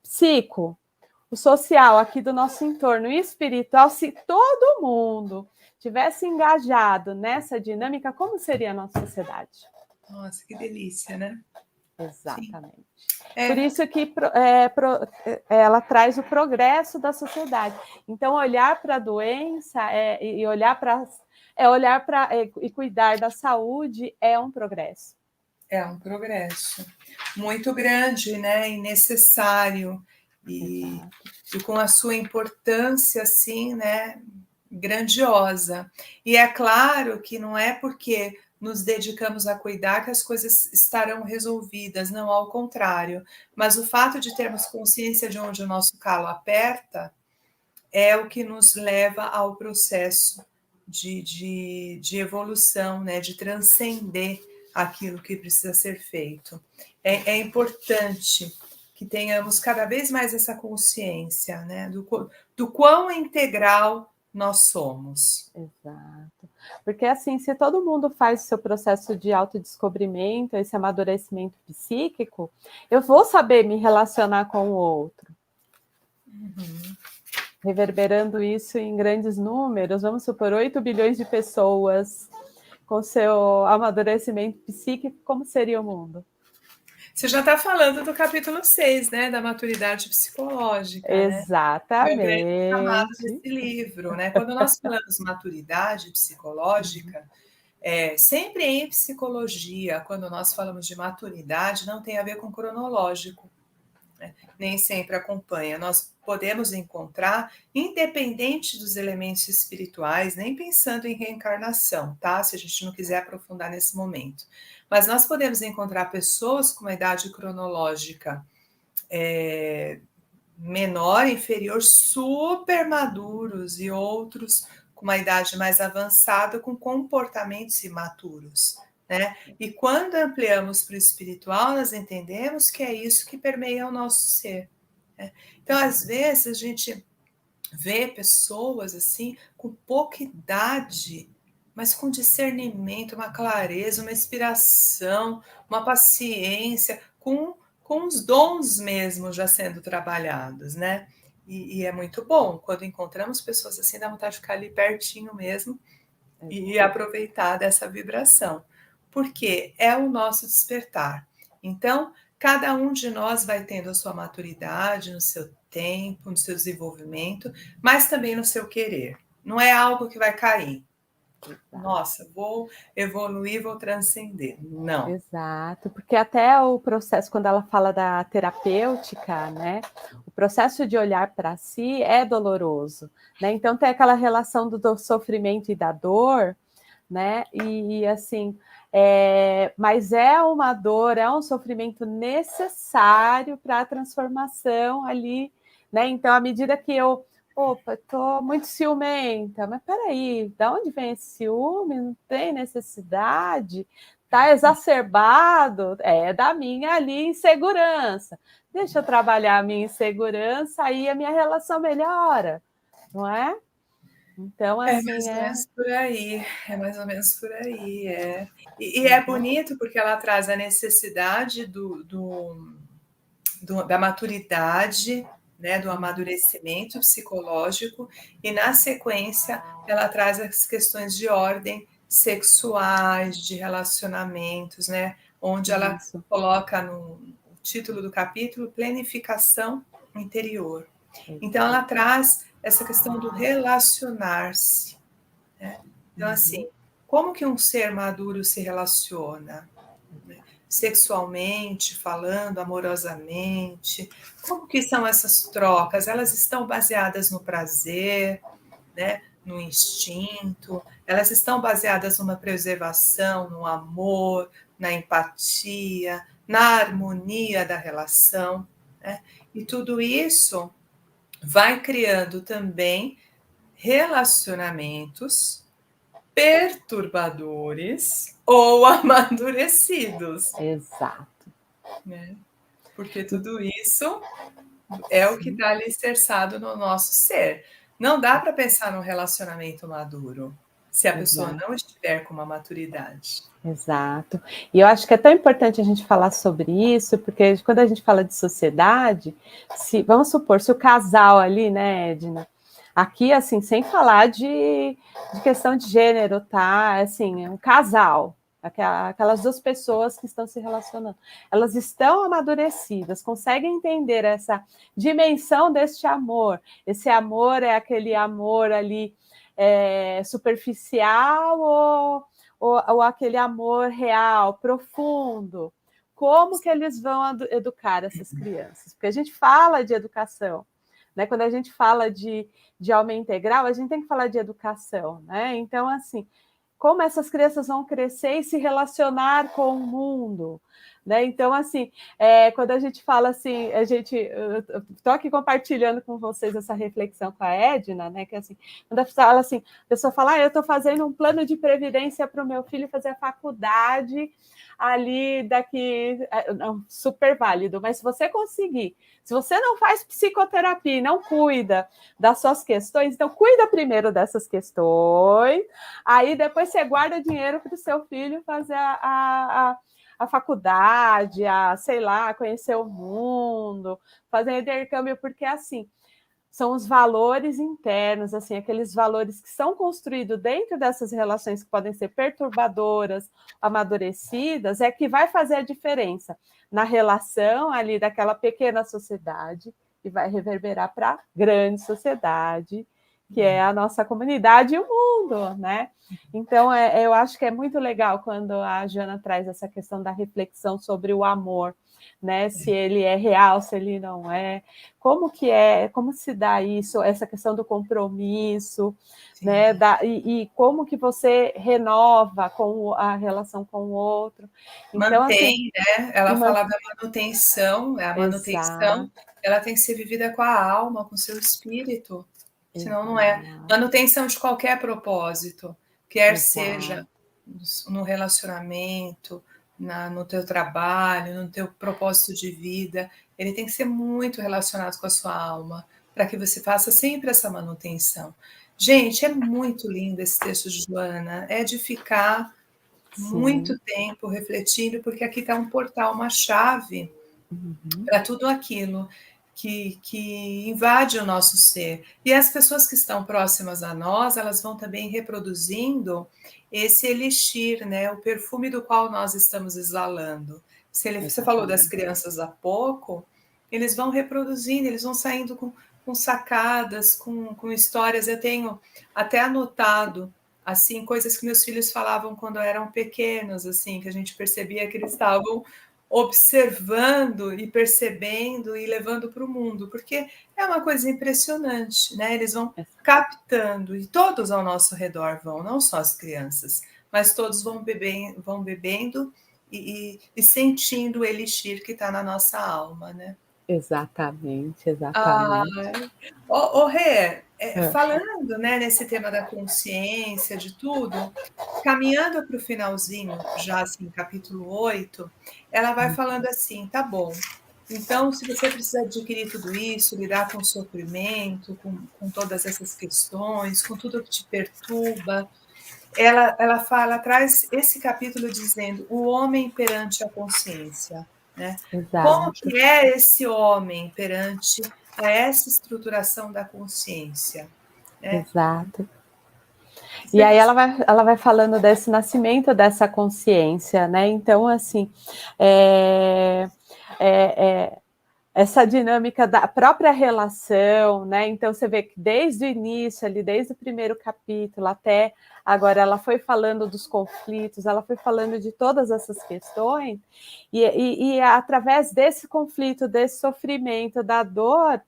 psico, o social aqui do nosso entorno e espiritual, se todo mundo tivesse engajado nessa dinâmica, como seria a nossa sociedade? Nossa, que delícia, né? Exatamente. Sim. Por isso que ela traz o progresso da sociedade. Então, olhar para a doença e olhar para e cuidar da saúde é um progresso. É um progresso muito grande, né, e necessário, e com a sua importância, assim, né, grandiosa. E é claro que não é porque nos dedicamos a cuidar que as coisas estarão resolvidas, não, ao contrário. Mas o fato de termos consciência de onde o nosso calo aperta é o que nos leva ao processo de evolução, né, de transcender aquilo que precisa ser feito. É importante que tenhamos cada vez mais essa consciência, né, do quão integral nós somos. Exato. Porque assim, se todo mundo faz o seu processo de autodescobrimento, esse amadurecimento psíquico, eu vou saber me relacionar com o outro. Uhum. Reverberando isso em grandes números, vamos supor, 8 bilhões de pessoas com seu amadurecimento psíquico, como seria o mundo? Você já está falando do capítulo 6, né, da maturidade psicológica, né? É o grande chamado Exatamente. desse livro, né? Quando nós falamos maturidade psicológica, sempre em psicologia, quando nós falamos de maturidade, não tem a ver com cronológico, né? Nem sempre acompanha. Nós podemos encontrar, independente dos elementos espirituais, nem pensando em reencarnação, tá? Se a gente não quiser aprofundar nesse momento. Mas nós podemos encontrar pessoas com uma idade cronológica menor, inferior, super maduros, e outros com uma idade mais avançada, com comportamentos imaturos, né? E quando ampliamos para o espiritual, nós entendemos que é isso que permeia o nosso ser, né? Então, às vezes, a gente vê pessoas assim, com pouca idade, mas com discernimento, uma clareza, uma inspiração, uma paciência, com os dons mesmo já sendo trabalhados, né? E é muito bom. Quando encontramos pessoas assim, dá vontade de ficar ali pertinho mesmo e aproveitar dessa vibração. Porque é o nosso despertar. Então, cada um de nós vai tendo a sua maturidade no seu tempo, no seu desenvolvimento, mas também no seu querer. Não é algo que vai cair. Nossa, vou evoluir, vou transcender. Não. Exato, porque até o processo, quando ela fala da terapêutica, né, o processo de olhar para si é doloroso, né? Então tem aquela relação do sofrimento e da dor, né? E assim, mas é uma dor, é um sofrimento necessário para a transformação ali, né? Então, à medida que eu estou muito ciumenta, mas peraí, da onde vem esse ciúme? Não tem necessidade, tá exacerbado, é da minha ali insegurança. Deixa eu trabalhar a minha insegurança, aí a minha relação melhora, não é? Então, É assim, mais ou menos por aí, é mais ou menos por aí, é. E é bonito porque ela traz a necessidade da maturidade, né, do amadurecimento psicológico, e na sequência ela traz as questões de ordem sexuais, de relacionamentos, né, onde ela coloca no título do capítulo planificação interior. Então ela traz essa questão do relacionar-se, né? Então assim, como que um ser maduro se relaciona? Sexualmente falando, amorosamente, como que são essas trocas? Elas estão baseadas no prazer, né? No instinto, elas estão baseadas numa preservação, no amor, na empatia, na harmonia da relação, né? E tudo isso vai criando também relacionamentos perturbadores ou amadurecidos. Exato. Né? Porque tudo isso é o que está alicerçado no nosso ser. Não dá para pensar num relacionamento maduro se a pessoa não estiver com uma maturidade. Exato. E eu acho que é tão importante a gente falar sobre isso, porque quando a gente fala de sociedade, vamos supor, se o casal ali, né, Edna, aqui, assim, sem falar de questão de gênero, tá? Assim, é um casal, aquelas duas pessoas que estão se relacionando, elas estão amadurecidas, conseguem entender essa dimensão deste amor. Esse amor é aquele amor ali superficial ou aquele amor real, profundo? Como que eles vão educar essas crianças? Porque a gente fala de educação, né? Quando a gente fala de aula integral, a gente tem que falar de educação, né? Então, assim, como essas crianças vão crescer e se relacionar com o mundo, né? Então, assim, quando a gente fala assim, eu estou aqui compartilhando com vocês essa reflexão com a Edna, né? Que assim, quando a pessoa fala, eu estou fazendo um plano de previdência para o meu filho fazer a faculdade ali daqui, super válido, mas se você conseguir, se você não faz psicoterapia e não cuida das suas questões, então cuida primeiro dessas questões, aí depois você guarda dinheiro para o seu filho fazer a faculdade, sei lá, conhecer o mundo, fazer intercâmbio, porque assim, são os valores internos, assim, aqueles valores que são construídos dentro dessas relações que podem ser perturbadoras, amadurecidas, é que vai fazer a diferença na relação ali daquela pequena sociedade e vai reverberar para a grande sociedade, que é a nossa comunidade e o mundo, né? Então, eu acho que é muito legal quando a Joana traz essa questão da reflexão sobre o amor, né? Se ele é real, se ele não é, como se dá isso, essa questão do compromisso, sim, né? E como que você renova com a relação com o outro. Então, mantém, assim, né? Ela fala da manutenção, exato, ela tem que ser vivida com a alma, com o seu espírito, senão não é. Manutenção de qualquer propósito, quer seja no relacionamento, no teu trabalho, no teu propósito de vida, ele tem que ser muito relacionado com a sua alma, para que você faça sempre essa manutenção. Gente, é muito lindo esse texto de Joana, é de ficar muito tempo refletindo, porque aqui está um portal, uma chave para tudo aquilo que invade o nosso ser. E as pessoas que estão próximas a nós, elas vão também reproduzindo esse elixir, né? O perfume do qual nós estamos exalando. Você falou das crianças há pouco, eles vão reproduzindo, eles vão saindo com sacadas, com histórias. Eu tenho até anotado assim coisas que meus filhos falavam quando eram pequenos, assim, que a gente percebia que eles estavam observando e percebendo e levando para o mundo, porque é uma coisa impressionante, né? Eles vão captando, e todos ao nosso redor vão, não só as crianças, mas todos vão bebendo e sentindo o elixir que está na nossa alma, né? Exatamente. Rê, falando, né, nesse tema da consciência, de tudo, caminhando para o finalzinho, já assim, capítulo 8, ela vai falando assim, tá bom, então se você precisa adquirir tudo isso, lidar com o sofrimento, com todas essas questões, com tudo que te perturba, ela traz esse capítulo dizendo o homem perante a consciência, né? Como que é esse homem perante a essa estruturação da consciência? Né? Exato. E aí ela vai falando desse nascimento dessa consciência, né? Então, assim, essa dinâmica da própria relação, né? Então, você vê que desde o início, ali, desde o primeiro capítulo até agora, ela foi falando dos conflitos, ela foi falando de todas essas questões, e através desse conflito, desse sofrimento, da dor,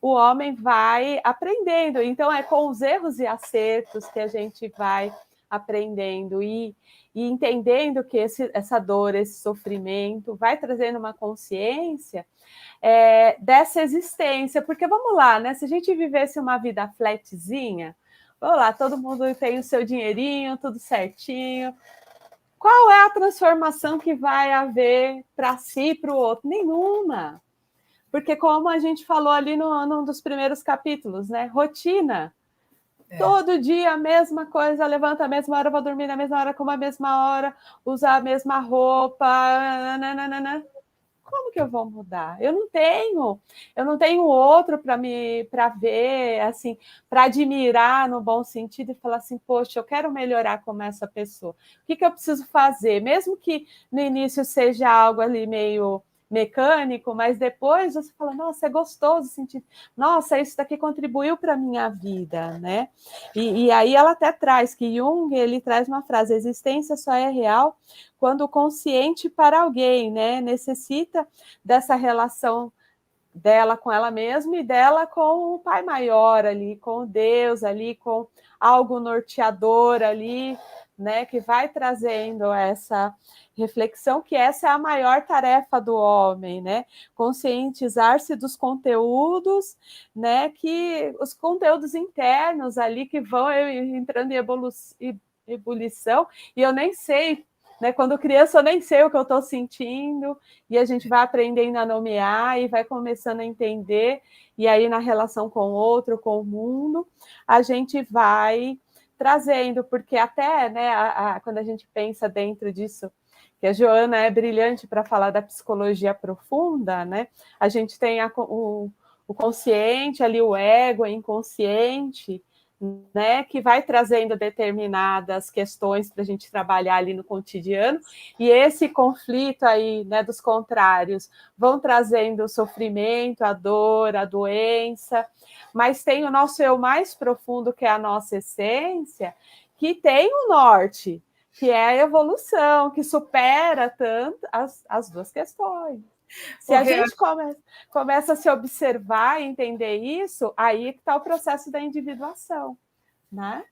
o homem vai aprendendo. Então, é com os erros e acertos que a gente vai aprendendo e entendendo que essa dor, esse sofrimento vai trazendo uma consciência dessa existência, porque vamos lá, né? Se a gente vivesse uma vida flatzinha, vamos lá, todo mundo tem o seu dinheirinho, tudo certinho. Qual é a transformação que vai haver para si e para o outro? Nenhuma. Porque como a gente falou ali num dos primeiros capítulos, né? Rotina. Todo dia a mesma coisa, levanta a mesma hora, vou dormir na mesma hora, como a mesma hora, usar a mesma roupa, nananana. Como que eu vou mudar? Eu não tenho outro para ver, assim, para admirar no bom sentido e falar assim, poxa, eu quero melhorar como essa pessoa. O que eu preciso fazer? Mesmo que no início seja algo ali meio mecânico, mas depois você fala, nossa, é gostoso sentir, nossa, isso daqui contribuiu para a minha vida, né? E aí ela até traz que Jung, ele traz uma frase, a existência só é real quando consciente para alguém, né? Necessita dessa relação dela com ela mesma e dela com o Pai Maior ali, com Deus ali, com algo norteador ali, né? Que vai trazendo essa reflexão, que essa é a maior tarefa do homem, né? Conscientizar-se dos conteúdos, né? Que os conteúdos internos ali que vão entrando em ebulição, e eu nem sei, né? Quando criança eu nem sei o que eu estou sentindo, e a gente vai aprendendo a nomear e vai começando a entender, e aí na relação com o outro, com o mundo, a gente vai trazendo, porque até, né, quando a gente pensa dentro disso, que a Joana é brilhante para falar da psicologia profunda, né? A gente tem o consciente ali, o ego, o inconsciente, né, que vai trazendo determinadas questões para a gente trabalhar ali no cotidiano, e esse conflito aí, né, dos contrários, vão trazendo o sofrimento, a dor, a doença, mas tem o nosso eu mais profundo, que é a nossa essência, que tem o norte, que é a evolução, que supera tanto as duas questões. Se a gente começa a se observar e entender isso, aí que está o processo da individuação, né?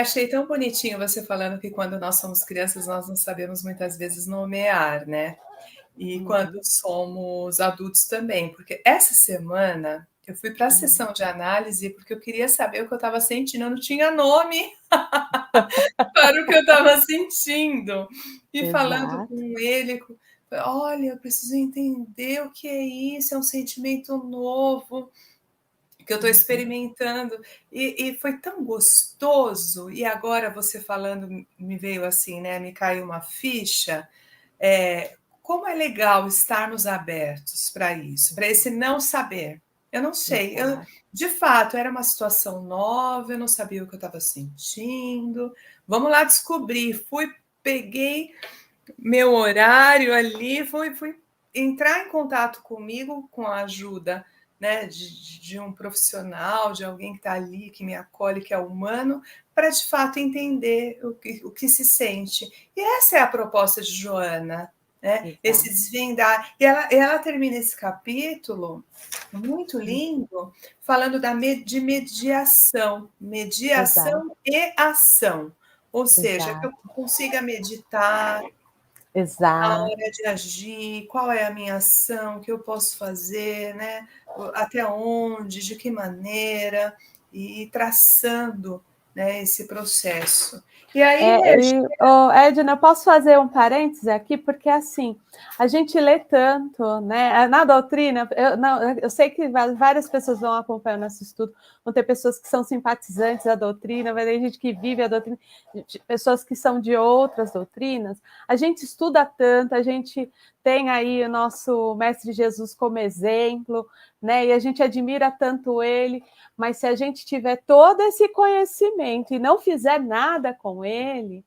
Achei tão bonitinho você falando que quando nós somos crianças, nós não sabemos muitas vezes nomear, né? E quando somos adultos também, porque essa semana eu fui para a sessão de análise porque eu queria saber o que eu estava sentindo, eu não tinha nome para o que eu estava sentindo. E Exato. Falando com ele, olha, eu preciso entender o que é isso, é um sentimento novo que eu estou experimentando, e foi tão gostoso, e agora você falando, me veio assim, né, me caiu uma ficha, como é legal estarmos abertos para isso, para esse não saber. Eu não sei, de fato, era uma situação nova, eu não sabia o que eu estava sentindo, vamos lá descobrir, peguei meu horário ali, fui entrar em contato comigo com a ajuda, né, de um profissional, de alguém que está ali, que me acolhe, que é humano, para de fato entender o que se sente. E essa é a proposta de Joana, né? Esse desvendar. E ela termina esse capítulo muito lindo, falando de mediação, Exato. e ação. Ou seja, que eu consiga meditar, na hora de agir, qual é a minha ação, o que eu posso fazer, né? Até onde, de que maneira, e traçando, né, esse processo. E aí, Edna, eu posso fazer um parêntese aqui, porque assim, a gente lê tanto, né? Na doutrina, eu sei que várias pessoas vão acompanhando esse estudo, vão ter pessoas que são simpatizantes da doutrina, vai ter gente que vive a doutrina, pessoas que são de outras doutrinas. A gente estuda tanto, a gente tem aí o nosso Mestre Jesus como exemplo, né? E a gente admira tanto ele, mas se a gente tiver todo esse conhecimento e não fizer nada com ele,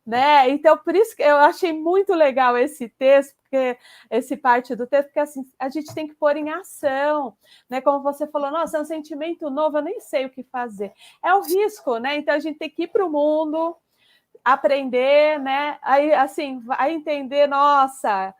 né? Então, por isso que eu achei muito legal esse texto, porque esse parte do texto, porque assim, a gente tem que pôr em ação, né? Como você falou, nossa, é um sentimento novo, eu nem sei o que fazer. É o risco, né? Então a gente tem que ir para o mundo, aprender, né? Aí assim, vai entender, nossa,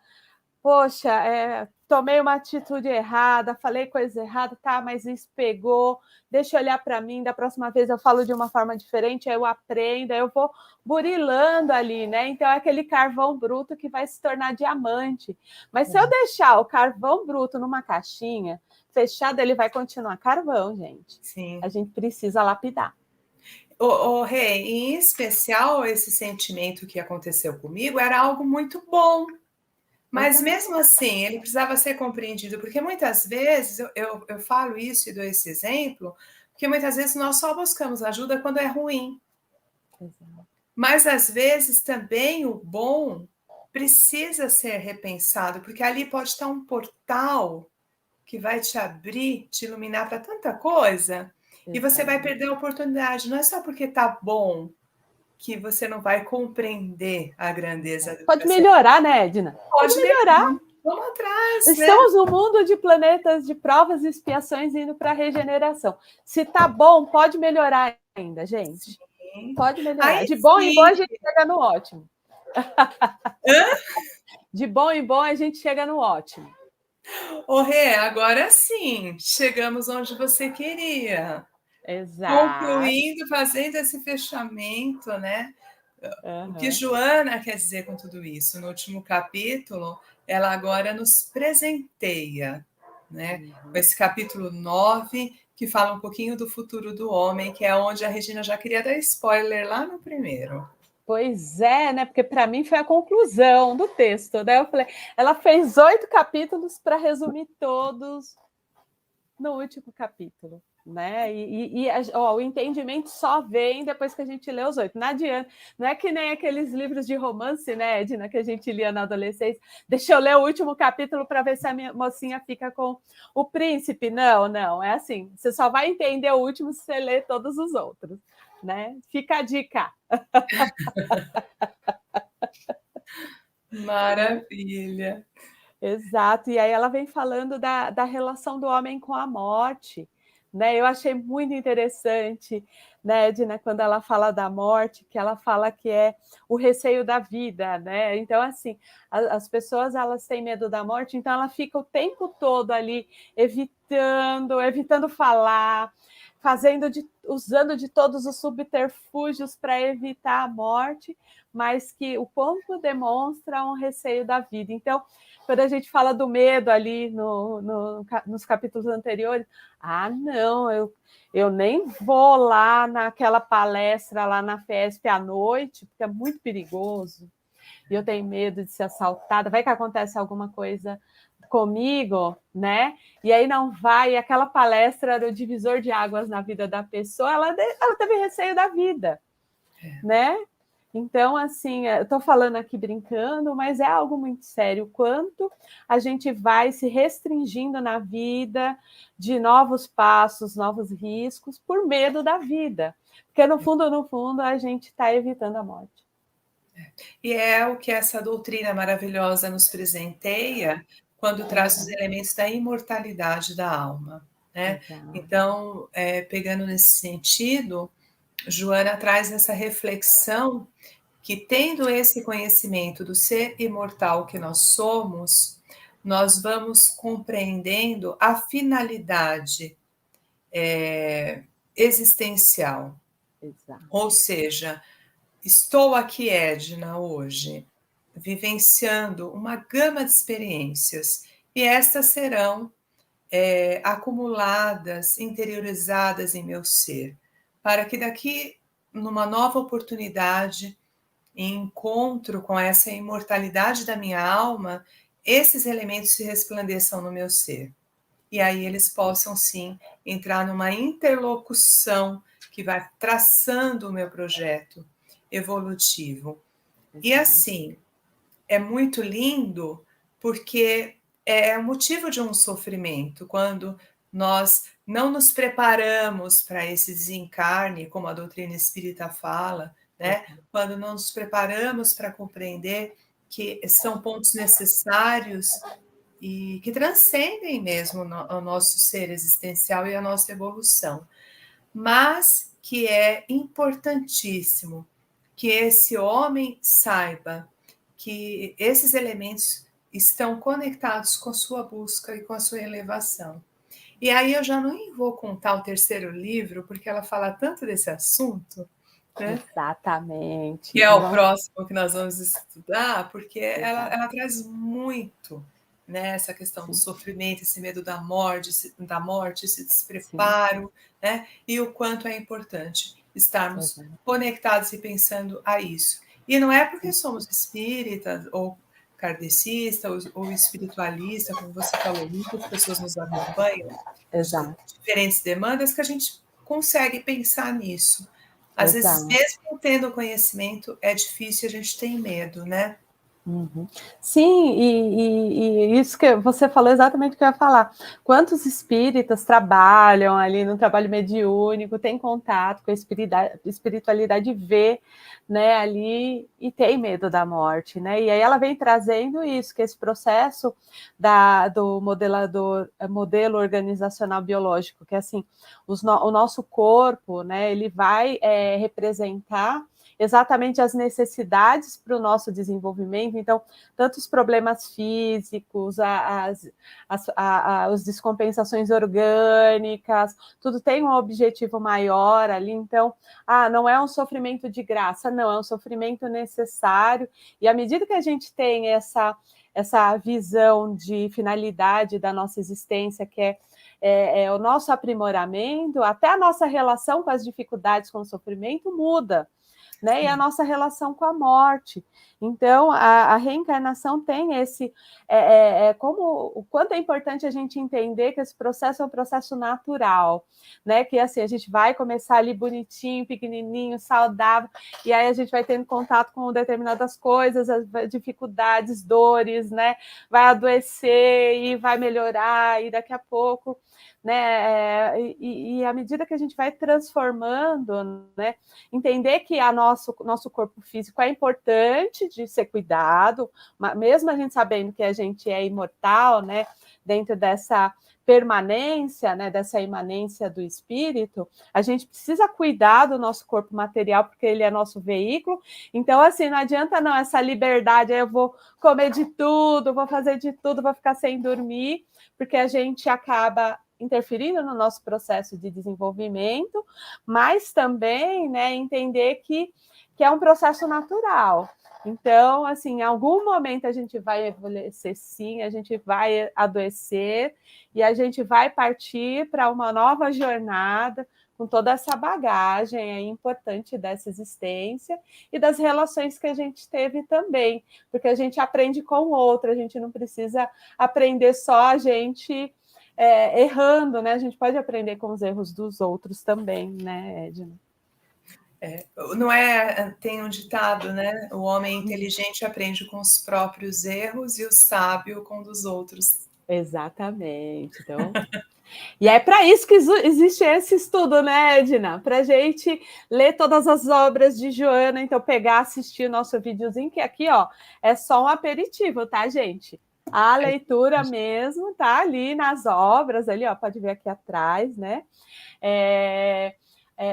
poxa, tomei uma atitude errada, falei coisa errada, tá, mas isso pegou, deixa eu olhar para mim, da próxima vez eu falo de uma forma diferente, aí eu aprendo, aí eu vou burilando ali, né? Então é aquele carvão bruto que vai se tornar diamante. Mas se eu deixar o carvão bruto numa caixinha fechada, ele vai continuar carvão, gente. Sim. A gente precisa lapidar. Rê, em especial esse sentimento que aconteceu comigo era algo muito bom. Mas mesmo assim, ele precisava ser compreendido, porque muitas vezes, eu falo isso e dou esse exemplo, porque muitas vezes nós só buscamos ajuda quando é ruim. Exato. Mas às vezes também o bom precisa ser repensado, porque ali pode estar um portal que vai te abrir, te iluminar para tanta coisa, e você vai perder a oportunidade. Não é só porque está bom que você não vai compreender a grandeza do Pode melhorar, né, Edna? Pode melhorar. Vamos atrás, Estamos no mundo de planetas de provas e expiações indo para a regeneração. Se tá bom, pode melhorar ainda, gente. Sim. Pode melhorar. De bom em bom a gente chega no ótimo. De bom em bom a gente chega no ótimo. Rê, agora sim, chegamos onde você queria. Exato. Concluindo, fazendo esse fechamento, né? O que Joana quer dizer com tudo isso? No último capítulo, ela agora nos presenteia, né? Com esse capítulo 9, que fala um pouquinho do futuro do homem, que é onde a Regina já queria dar spoiler lá no primeiro. Pois é, né? Porque para mim foi a conclusão do texto, né? Eu falei, ela fez 8 capítulos para resumir todos no último capítulo, né? O entendimento só vem depois que a gente lê os 8. Não adianta, não é que nem aqueles livros de romance, né, Edna, que a gente lia na adolescência. Deixa eu ler o último capítulo para ver se a minha mocinha fica com o príncipe. Não, não, é assim. Você só vai entender o último se você ler todos os outros, né? Fica a dica. Maravilha. Exato, e aí ela vem falando da relação do homem com a morte, né? Eu achei muito interessante, né, Edna, quando ela fala da morte, que ela fala que é o receio da vida, né? Então, assim, as pessoas, elas têm medo da morte, então ela fica o tempo todo ali evitando falar, usando de todos os subterfúgios para evitar a morte, mas que o corpo demonstra um receio da vida. Então, quando a gente fala do medo ali nos capítulos anteriores, não, eu nem vou lá naquela palestra lá na FESP à noite, porque é muito perigoso, e eu tenho medo de ser assaltada, vai que acontece alguma coisa comigo, né? E aí não vai, e aquela palestra era o divisor de águas na vida da pessoa, ela teve receio da vida, né? Então, assim, eu estou falando aqui brincando, mas é algo muito sério. Quanto a gente vai se restringindo na vida de novos passos, novos riscos, por medo da vida. Porque, no fundo, a gente está evitando a morte. E é o que essa doutrina maravilhosa nos presenteia quando traz os elementos da imortalidade da alma, né? Então, pegando nesse sentido, Joana traz essa reflexão que, tendo esse conhecimento do ser imortal que nós somos, nós vamos compreendendo a finalidade existencial. Exato. Ou seja, estou aqui, Edna, hoje, vivenciando uma gama de experiências, e estas serão acumuladas, interiorizadas em meu ser, para que daqui, numa nova oportunidade, em encontro com essa imortalidade da minha alma, esses elementos se resplandeçam no meu ser. E aí eles possam, sim, entrar numa interlocução que vai traçando o meu projeto evolutivo. E assim, é muito lindo porque é motivo de um sofrimento quando nós não nos preparamos para esse desencarne, como a doutrina espírita fala, né? Quando não nos preparamos para compreender que são pontos necessários e que transcendem mesmo o nosso ser existencial e a nossa evolução, mas que é importantíssimo que esse homem saiba que esses elementos estão conectados com a sua busca e com a sua elevação. E aí eu já não vou contar o terceiro livro, porque ela fala tanto desse assunto, né? Exatamente. Que é o próximo que nós vamos estudar, porque ela traz muito, né, essa questão do sofrimento, esse medo da morte, esse despreparo, né, e o quanto é importante estarmos conectados e pensando a isso. E não é porque somos espíritas ou kardecistas ou espiritualista, como você falou, muitas pessoas nos acompanham, diferentes demandas, que a gente consegue pensar nisso. Às vezes, mesmo tendo conhecimento, é difícil, a gente tem medo, né? Uhum. Sim, e isso que você falou exatamente o que eu ia falar. Quantos espíritas trabalham ali no trabalho mediúnico, têm contato com a espiritualidade, vê, né, ali e tem medo da morte, né? E aí ela vem trazendo isso, que esse processo do modelo organizacional biológico, que assim, o nosso corpo, né, ele vai representar exatamente as necessidades para o nosso desenvolvimento. Então, tanto os problemas físicos, as descompensações orgânicas, tudo tem um objetivo maior ali. Então, não é um sofrimento de graça, não, é um sofrimento necessário. E à medida que a gente tem essa visão de finalidade da nossa existência, que é o nosso aprimoramento, até a nossa relação com as dificuldades, com o sofrimento muda. Né? E a nossa relação com a morte. Então, a reencarnação tem esse... como o quanto é importante a gente entender que esse processo é um processo natural, né? Que assim, a gente vai começar ali bonitinho, pequenininho, saudável, e aí a gente vai tendo contato com determinadas coisas, as dificuldades, dores, né? Vai adoecer e vai melhorar, e daqui a pouco... Né? E à medida que a gente vai transformando, né? Entender que nosso corpo físico é importante de ser cuidado, mesmo a gente sabendo que a gente é imortal, né? Dentro dessa permanência, né, dessa imanência do espírito, a gente precisa cuidar do nosso corpo material, porque ele é nosso veículo. Então, assim, não adianta não essa liberdade, eu vou comer de tudo, vou fazer de tudo, vou ficar sem dormir, porque a gente acaba interferindo no nosso processo de desenvolvimento, mas também, né, entender que é um processo natural. Então, assim, em algum momento a gente vai envelhecer, sim, a gente vai adoecer e a gente vai partir para uma nova jornada com toda essa bagagem aí importante dessa existência e das relações que a gente teve também, porque a gente aprende com o outro, a gente não precisa aprender só a gente errando, né? A gente pode aprender com os erros dos outros também, né, Edna? Não tem um ditado, né? O homem inteligente aprende com os próprios erros e o sábio com os outros. Exatamente. Então, e é para isso que existe esse estudo, né, Edna? Para a gente ler todas as obras de Joana, então pegar, assistir o nosso videozinho, que aqui, ó, é só um aperitivo, tá, gente? A leitura mesmo tá ali nas obras, ali, ó, pode ver aqui atrás, né?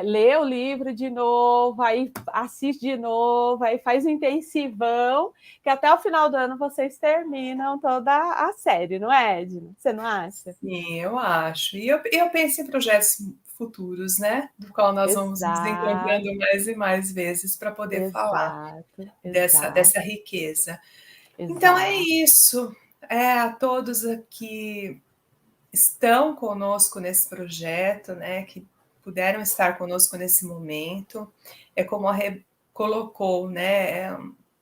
Lê o livro de novo, aí assiste de novo, aí faz um intensivão, que até o final do ano vocês terminam toda a série, não é, Edna? Você não acha? Sim, eu acho. E eu penso em projetos futuros, né? Do qual nós vamos nos encontrando mais e mais vezes para poder falar dessa riqueza. Então é isso. A todos que estão conosco nesse projeto, né? Que puderam estar conosco nesse momento. É como a Rê colocou, né?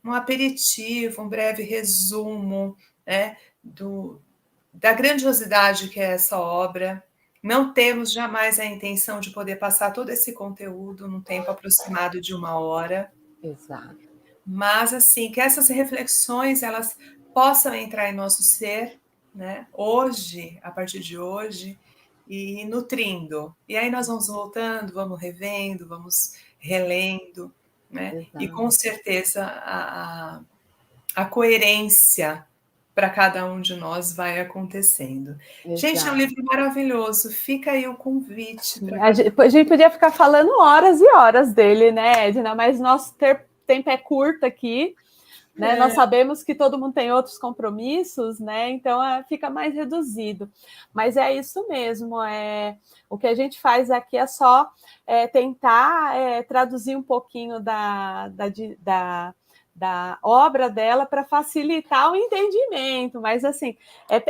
Um aperitivo, um breve resumo, né? Da grandiosidade que é essa obra. Não temos jamais a intenção de poder passar todo esse conteúdo num tempo aproximado de 1 hora. Exato. Mas, assim, que essas reflexões, elas possam entrar em nosso ser, né? Hoje, a partir de hoje, e nutrindo. E aí nós vamos voltando, vamos revendo, vamos relendo, né? Exato. E com certeza a coerência para cada um de nós vai acontecendo. Exato. Gente, é um livro maravilhoso. Fica aí o convite. A gente podia ficar falando horas e horas dele, né, Edna? Mas nosso tempo é curto aqui. né? Nós sabemos que todo mundo tem outros compromissos, né? Então fica mais reduzido. Mas é isso mesmo. O que a gente faz aqui é só tentar traduzir um pouquinho da obra dela para facilitar o entendimento, mas assim,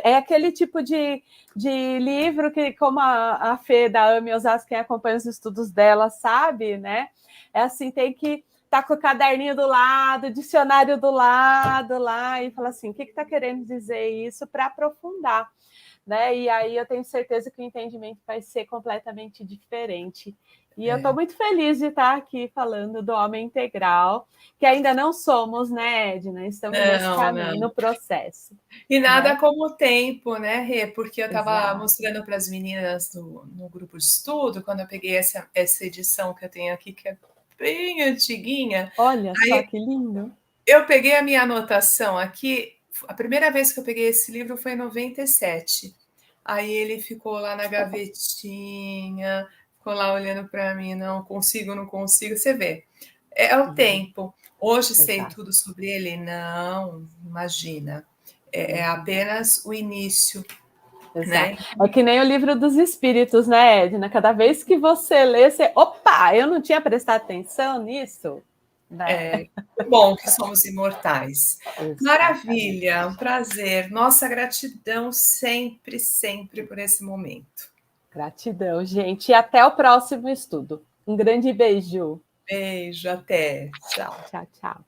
é aquele tipo de livro que, como a Fê da AME Osasco, quem acompanha os estudos dela sabe, né? É assim, tem que estar com o caderninho do lado, dicionário do lado lá, e falar assim, o que está querendo dizer isso para aprofundar, né? E aí eu tenho certeza que o entendimento vai ser completamente diferente. E eu estou muito feliz de estar aqui falando do homem integral, que ainda não somos, né, Edna? Estamos nesse caminho, no processo. E nada como o tempo, né, Rê? Porque eu estava Exato. mostrando para as meninas no grupo de estudo, quando eu peguei essa edição que eu tenho aqui, que é bem antiguinha. Olha só que lindo. Eu peguei a minha anotação aqui, a primeira vez que eu peguei esse livro foi em 97. Aí ele ficou lá na gavetinha, ficou lá olhando para mim, não consigo, não consigo. Você vê, é o tempo. Hoje sei tudo sobre ele? Não, imagina. É apenas o início. Né? É que nem o livro dos espíritos, né, Edna? Cada vez que você lê, opa, eu não tinha prestado atenção nisso. Né? É bom que somos imortais. Exatamente. Maravilha, um prazer. Nossa gratidão sempre, sempre por esse momento. Gratidão, gente. E até o próximo estudo. Um grande beijo. Beijo, até. Tchau. Tchau, tchau.